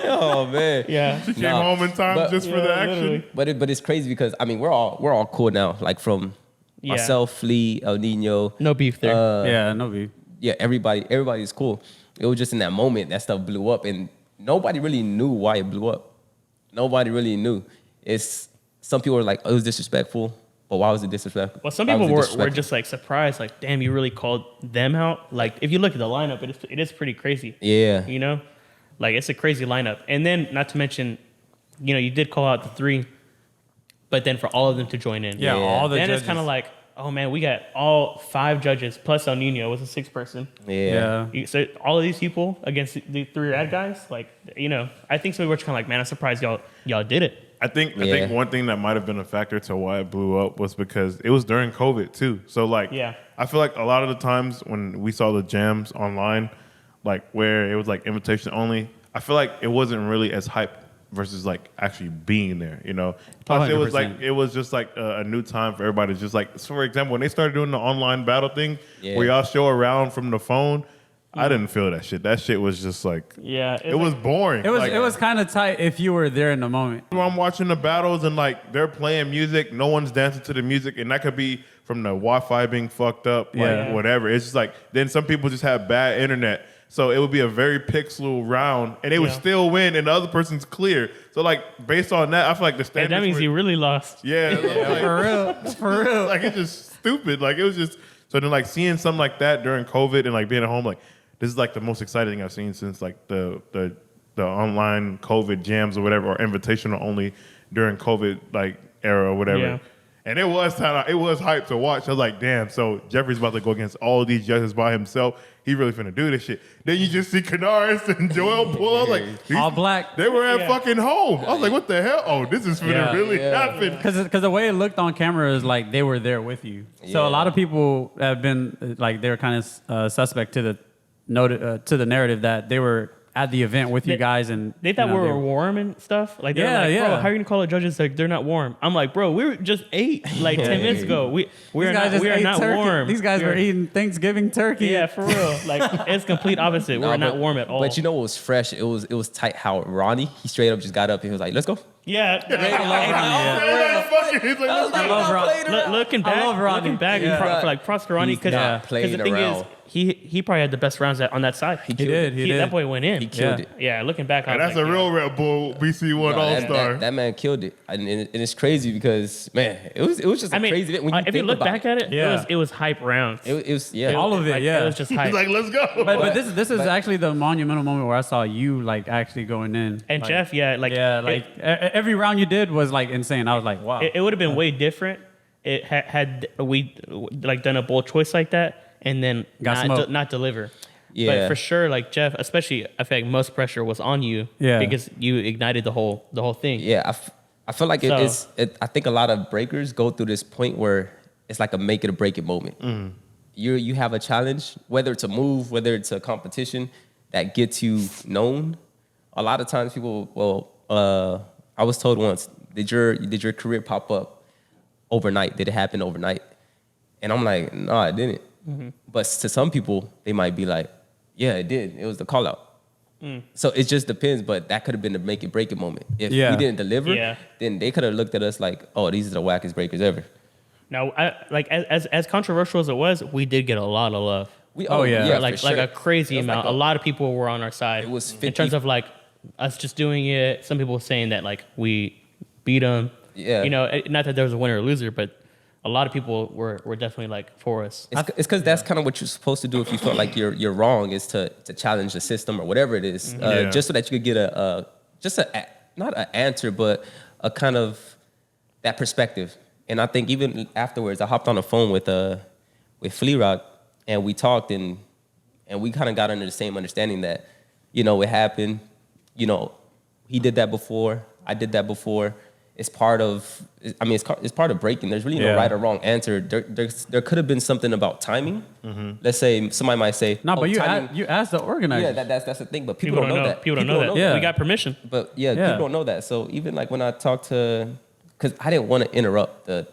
Oh man. yeah. Came Nah. home in time But- just for the Yeah, action. literally. But it's crazy because I mean we're all cool now. Like from Yeah. myself, Flea, El Nino. No beef there. Yeah, no beef. Yeah, everybody's cool. It was just in that moment that stuff blew up, and nobody really knew why it blew up. Nobody really knew. It's some people were like, "Oh, it was disrespectful," but why was it disrespectful? Well, some Why people was it were disrespectful? just like surprised, like, "Damn, you really called them out." Like, if you look at the lineup, it is pretty crazy. Yeah. You know, like it's a crazy lineup. And then, not to mention, you did call out the three, but then for all of them to join in, Yeah, Yeah. all the then judges. it's kind of like, oh man, we got all 5 judges plus El Nino was a 6th person. Yeah. So all of these people against the 3 RAD guys, like I think so. We're just kind of like, man, I'm surprised y'all did it. I think Yeah. one thing that might have been a factor to why it blew up was because it was during COVID too. So like, Yeah. I feel like a lot of the times when we saw the jams online, like where it was like invitation only, I feel like it wasn't really as hype versus like actually being there. Plus it was 100%. like it was just like a new time for everybody. Just like, so for example, when they started doing the online battle thing, Yeah. where y'all show around from the phone, I didn't feel that shit. That shit was just like, Yeah, it was boring. It was Like, it was kind of tight if you were there in the moment. when I'm watching the battles and like they're playing music, no one's dancing to the music, and that could be from the Wi-Fi being fucked up, like Yeah. whatever. It's just like then some people just have bad internet, so it would be a very pixel round, and they would Yeah. still win, and the other person's clear. So like based on that, I feel like the and standards. that means were- you really lost. yeah, like, For real, for real. like it's just stupid. Like it was just so then like seeing something like that during COVID and like being at home, like this is like the most exciting thing I've seen since like the online COVID jams or whatever, or invitational only during COVID like era or whatever. Yeah. And it was hype to watch. I was like, damn, so Jeffrey's about to go against all of these judges by himself. He really finna do this shit. Then you just see Canaris and Joel pull. I was like, these- All black. They were at Yeah. fucking home. I was like, what the hell? Oh, this is finna Yeah. really happen. Because the way it looked on camera is like they were there with you. So Yeah. a lot of people have been like they were kind of suspect to the narrative that they were at the event with you They- guys and They thought you know, we they were warm and stuff. Like, they're Yeah, like, bro, yeah. how are you gonna call the judges like they're not warm? I'm like, bro, we were just 8 like 10 minutes ago. We These are guys not just ate not turkey. warm. These guys were eating Thanksgiving turkey. Yeah, for real. Like it's complete opposite. Nah, We're not but- warm at all. But you know what was fresh? It was tight how Ronnie, he straight up just got up and he was like, "Let's go." yeah. Everybody fucking- he's like, let's go. I love Ron. Looking I back, looking back, for like Prosperoni, He's because not the playing thing around. is, he probably had the best rounds on that side. He did. That boy went in. He killed it. Yeah, looking back, And that's a real Red Bull BC1 No, All-Star. that man killed it, and it's crazy because man, it was just a crazy event. When you if you think look about back at it, it was hype rounds. it was All of it, Like, yeah. It was just hype. He's like, let's go. But this is actually the monumental moment where I saw you like actually going in. and like, Jeff, every round you did was like insane. I was like, wow. it would have been way different. It had we like done a bold choice like that, and then not deliver. Yeah. But for sure, like Jeff, especially, I feel like most pressure was on you. Yeah. Because you ignited the whole thing. Yeah, I feel like I think a lot of breakers go through this point where it's like a make it or break it moment. You have a challenge, whether it's a move, whether it's a competition that gets you known. A lot of times people, I was told once, did your career pop up overnight? Did it happen overnight? And I'm like, no, it didn't. But to some people, they might be like, yeah, it did. It was the call out. So it just depends, but that could have been the make it break it moment. If we didn't deliver, then they could have looked at us like, oh, these are the wackest breakers ever. Now, as controversial as it was, we did get a lot of love. Like a crazy amount. A lot of people were on our side. It was 50. In terms of like us just doing it. Some people were saying that like we beat them. Yeah. You know, not that there was a winner or loser, but a lot of people were definitely like for us. It's because that's kind of what you're supposed to do if you felt like you're wrong, is to challenge the system or whatever it is, just so that you could get not an answer, but a kind of that perspective. And I think even afterwards, I hopped on the phone with Flea Rock, and we talked, and we kind of got under the same understanding that, you know, it happened. You know, he did that before, I did that before. It's part of, I mean, it's part of breaking. There's really no right or wrong answer. There could have been something about timing. Let's say somebody might say, no, but you asked the organizer. Yeah, that's the thing. But people don't know that. People don't know that. Yeah. We got permission. But people don't know that. So even like when I talked to, because I didn't want to interrupt the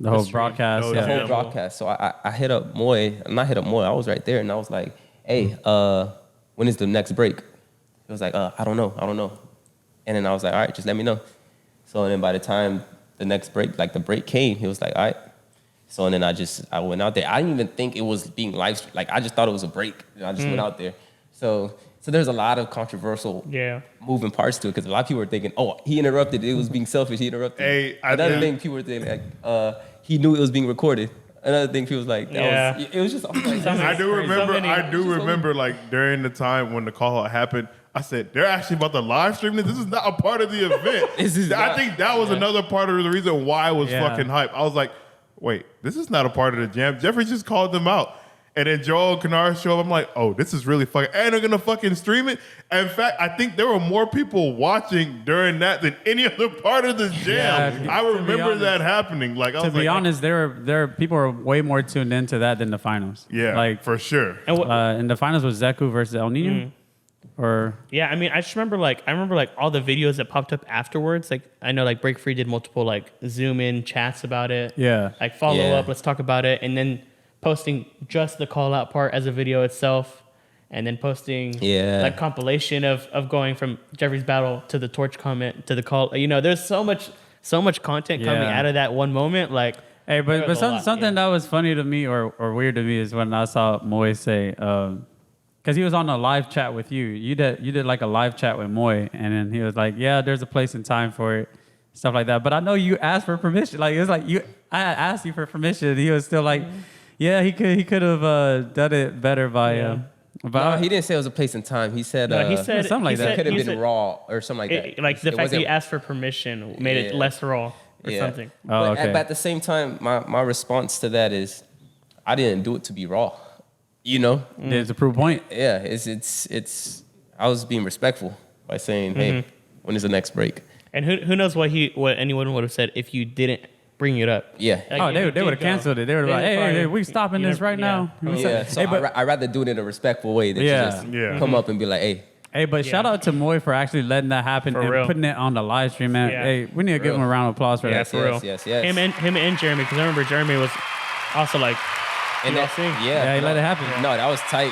whole broadcast. the whole broadcast. So I hit up Moy. And I hit up Moy. I was right there, and I was like, hey, when is the next break? He was like, I don't know. And then I was like, all right, just let me know. So and then by the time the next break, like the break came, he was like, all right. So and then I went out there. I didn't even think it was being live streamed. Like I just thought it was a break. And I just went out there. So there's a lot of controversial moving parts to it, because a lot of people were thinking, oh, he interrupted. It was being selfish. He interrupted. Hey, Another thing people were thinking, like, he knew it was being recorded. Another thing people was like, it was just. I do remember like during the time when the call out happened, I said, they're actually about to live stream this. This is not a part of the event. I think that was another part of the reason why I was fucking hype. I was like, wait, this is not a part of the jam. Jeffrey just called them out. And then Joel and Kennard show up. I'm like, oh, this is really fucking, and they're gonna fucking stream it. And in fact, I think there were more people watching during that than any other part of the jam. Yeah, I remember that happening. Like, I was to be honest, there people are way more tuned into that than the finals. Yeah, like for sure. And the finals was Zeku versus El Nino. I mean, I just remember like all the videos that popped up afterwards. Like I know like Break Free did multiple like zoom in chats about it. Yeah, like follow up, let's talk about it, and then posting just the call out part as a video itself, and then posting like compilation of going from Jeffrey's battle to the torch comment to the call. You know, there's so much content coming out of that one moment. Like, hey, but something that was funny to me or weird to me is when I saw Moy say, because he was on a live chat with you. You did like a live chat with Moy, and then he was like, yeah, there's a place and time for it, stuff like that. But I know you asked for permission. Like, it was like I asked you for permission. He was still like, yeah, he could have done it better by. No, he didn't say it was a place and time. He said, something like that. It could have been raw or something like that. Like the fact that he asked for permission made it less raw or something. But at the same time, my response to that is, I didn't do it to be raw. You know, there's a proof point. Yeah, it's. I was being respectful by saying, hey, when is the next break? And who knows what anyone would have said if you didn't bring it up. Yeah. Like, they would have canceled it. They would have like, hey, we stopping this right now. Yeah. So I'd rather do it in a respectful way than just come up and be like, hey. Hey, but shout out to Moy for actually letting that happen and putting it on the live stream, man. Hey, we need to give him a round of applause for that. For real. Yes. Him and Jeremy, because I remember Jeremy was also like, and he let it happen. No, that was tight.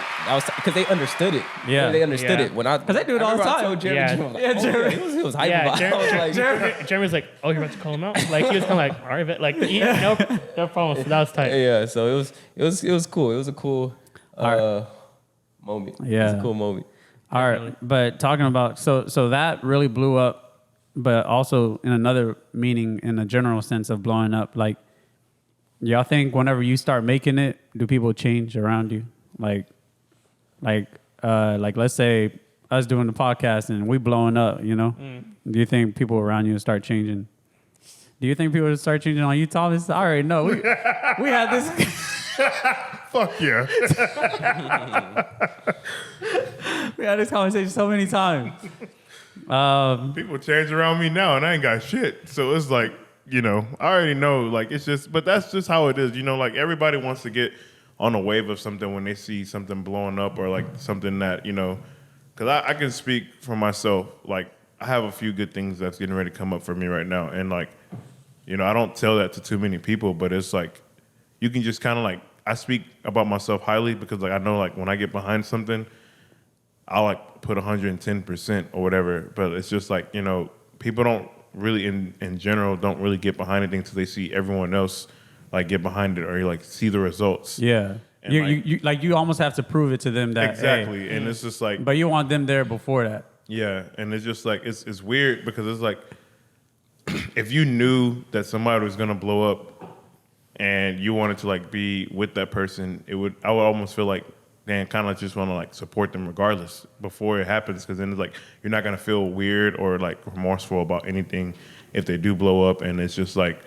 Because they understood it. Yeah, they understood it because they do it all the time. I told Jeremy, Jeremy was hype about it. Jeremy was like, "Oh, you're about to call him out?" Like he was kind of like, "All right, but like, no problem." So that was tight. Yeah, so it was cool. It was a cool moment. Yeah. It's a cool moment. All right, but talking about so that really blew up, but also in another meaning, in a general sense of blowing up. Like, y'all think whenever you start making it, do people change around you? Like let's say us doing the podcast and we blowing up, you know? Do you think people around you will start changing? Do you think people will start changing on you, Thomas? I already know. We had this. Fuck yeah. We had this conversation so many times. People change around me now, and I ain't got shit. So it's like, you know, I already know. Like, it's just, but that's just how it is. You know, like, everybody wants to get on a wave of something when they see something blowing up or like something that, you know, because I can speak for myself. Like, I have a few good things that's getting ready to come up for me right now. And like, you know, I don't tell that to too many people, but it's like, you can just kind of like, I speak about myself highly because like I know like when I get behind something, I'll like put 110% or whatever. But it's just like, you know, people don't really in general don't really get behind anything until they see everyone else like get behind it or like see the results. Yeah. And You almost have to prove it to them that exactly. hey, and it's just like, but you want them there before that. yeah, and it's just like it's weird because it's like if you knew that somebody was gonna blow up and you wanted to like be with that person, I would almost feel like, man, kind of just want to like support them regardless before it happens, because then it's like you're not gonna feel weird or like remorseful about anything if they do blow up, and it's just like,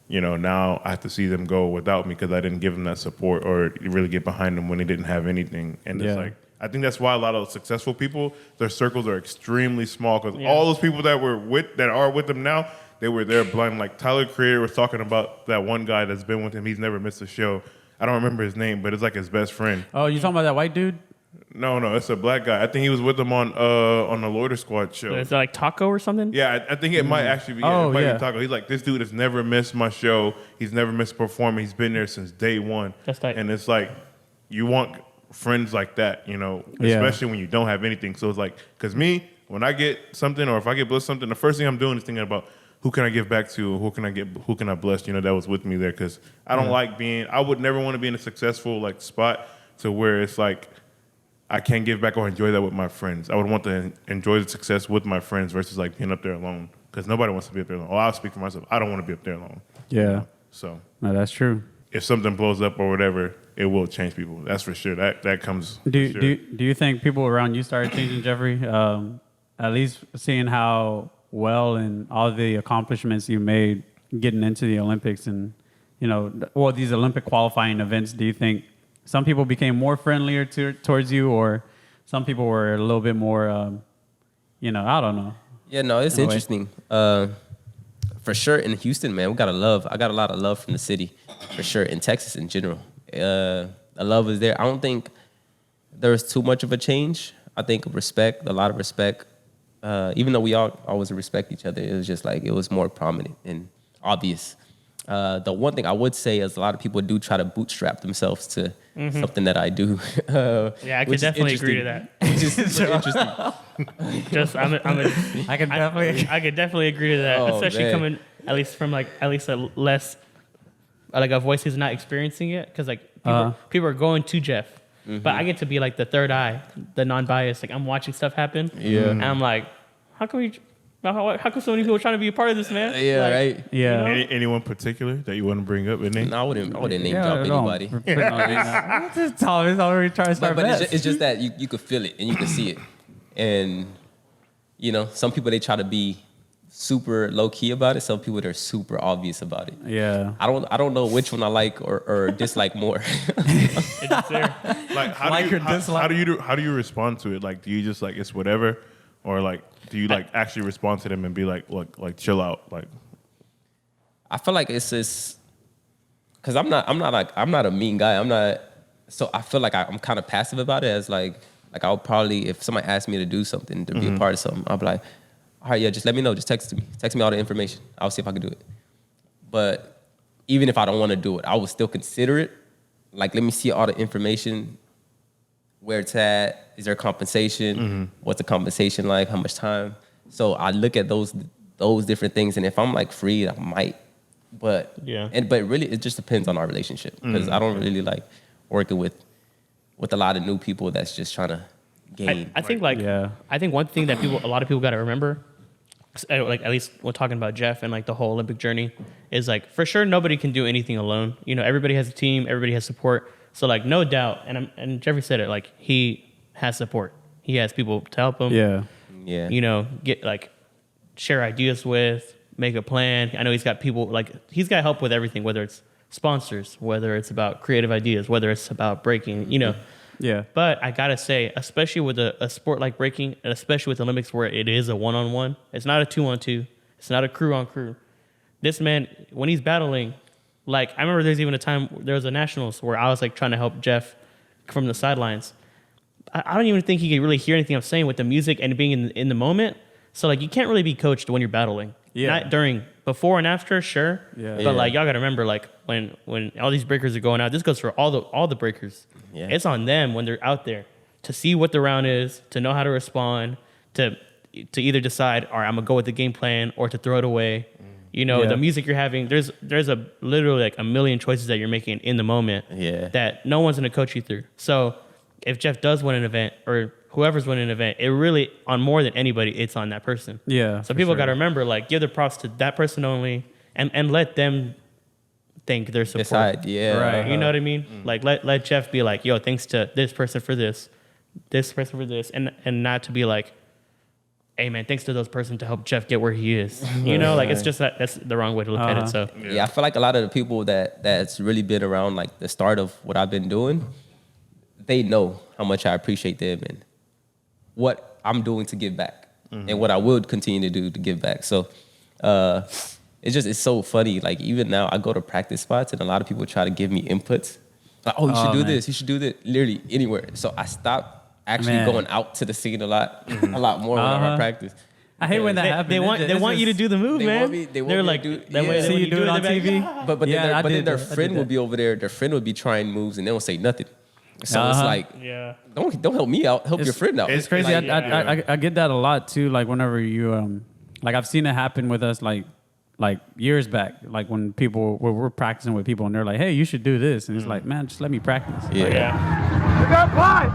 you know, now I have to see them go without me because I didn't give them that support or really get behind them when they didn't have anything, and it's like. I think that's why a lot of successful people, their circles are extremely small because all those people that are with them now, they were there blind. Like Tyler Creator was talking about that one guy that's been with him. He's never missed a show. I don't remember his name, but it's like his best friend. Oh, you talking about that white dude? No, it's a black guy. I think he was with him on the Loiter Squad show. Is it like Taco or something? Yeah, I think it might actually be. Yeah, it might be Taco. He's like, this dude has never missed my show. He's never missed a performance. He's been there since day one. That's tight. And it's like, you want friends like that, you know, especially when you don't have anything. So it's like, because me, when I get something or if I get blessed something, the first thing I'm doing is thinking about who can I give back to, who can I bless, you know, that was with me there. Because I don't like I would never want to be in a successful like spot to where it's like I can't give back or enjoy that with my friends. I would want to enjoy the success with my friends versus like being up there alone, because nobody wants to be up there alone. Well, I'll speak for myself. I don't want to be up there alone. Yeah. You know? So no, that's true. If something blows up or whatever, it will change people. That's for sure. That comes. Do you think people around you started changing, Jeffrey? At least seeing how well and all the accomplishments you made getting into the Olympics and, you know, well, these Olympic qualifying events. Do you think some people became more friendlier towards you, or some people were a little bit more, you know, I don't know. Yeah, no, it's interesting. For sure, in Houston, man, I got a lot of love from the city, for sure. In Texas, in general, the love is there. I don't think there was too much of a change. I think respect, a lot of respect. Even though we all always respect each other, it was just like it was more prominent and obvious. The one thing I would say is a lot of people do try to bootstrap themselves to something that I do. Yeah, I could definitely agree to that. Which is interesting. I could definitely agree to that, especially coming at least from like at least a less like a voice who's not experiencing it, because like people are going to Jeff, but I get to be like the third eye, the non-biased. Like I'm watching stuff happen, and I'm like, how come so many people are trying to be a part of this, man? Yeah, like, right. Yeah. You know? Anyone particular that you want to bring up? No, I wouldn't name drop anybody. Thomas already trying to start But it's just that you could feel it and you could see it. And, you know, some people, they try to be super low-key about it. Some people, they're super obvious about it. Yeah. I don't know which one I like or dislike more. it's there. Like, how do you respond to it? Like, do you just like, it's whatever? Or like, do you like actually respond to them and be like, look, like chill out? Like, I feel like it's just, cause I'm not a mean guy. So I feel like I'm kind of passive about it, as like I'll probably, if somebody asks me to do something, to be a part of something, I'll be like, all right, yeah, just let me know. Just text me all the information. I'll see if I can do it. But even if I don't want to do it, I will still consider it. Like, let me see all the information, where it's at, is there compensation, what's the compensation like, how much time. So I look at those different things, and if I'm like free, I might. But really, it just depends on our relationship, because I don't really like working with with a lot of new people that's just trying to gain. I think Yeah. I think one thing that a lot of people got to remember, like at least when talking about Jeff and like the whole Olympic journey, is like for sure nobody can do anything alone. You know, everybody has a team, everybody has support. So like no doubt, and Jeffrey said it, like he has support. He has people to help him. Yeah. Yeah. You know, get like share ideas with, make a plan. I know he's got people like he's got help with everything, whether it's sponsors, whether it's about creative ideas, whether it's about breaking, you know. Yeah. But I gotta say, especially with a sport like breaking, and especially with the Olympics where it is a one-on-one, it's not a 2-on-2, it's not a crew-on-crew. This man, when he's battling, like I remember there's even a time there was a nationals where I was like trying to help Jeff from the sidelines. I don't even think he could really hear anything I'm saying with the music and being in the moment. So like you can't really be coached when you're battling. Yeah. Not during, before and after, sure. Yeah. But Yeah. like y'all gotta remember, like when all these breakers are going out, this goes for all the breakers. Yeah. It's on them when they're out there to see what the round is, to know how to respond, to either decide, all right, I'm gonna go with the game plan or to throw it away. You know, Yeah. the music you're having, there's a literally like a million choices that you're making in the moment Yeah. that no one's gonna coach you through. So if Jeff does win an event or whoever's winning an event, it really, on more than anybody, it's on that person. Yeah. So for people sure. got to remember, like, give the props to that person only, and let them think their support. Decide, yeah. Right. You know what I mean? Like, let Jeff be like, yo, thanks to this person for this person for this, and not to be like, hey man, thanks to those person to help Jeff get where he is. You know, like it's just that's the wrong way to look at it. So Yeah, I feel like a lot of the people that's really been around like the start of what I've been doing, they know how much I appreciate them and what I'm doing to give back and what I would continue to do to give back. So it's so funny. Like even now I go to practice spots and a lot of people try to give me inputs. Like, oh, you should do man. this. You should do that. Literally anywhere. So I stopped actually Man. going out to the scene a lot more when I practice. I hate when that happens. they want you to do the move, They man. want me- they want They're me to like do- that way. yeah. Then See when you do it they're on like, TV? "Yeah." But Yeah, I then did their that. I did friend that. would be over there. Their friend would be trying moves, and they don't say nothing. So it's like, Yeah. don't help me out. Help your friend out. It's crazy. Like, I get that a lot too. Like whenever you like I've seen it happen with us like years back. Like when people we're practicing with people and they're like, hey, you should do this, and it's like, man, just let me practice. Yeah. Yeah. We got five.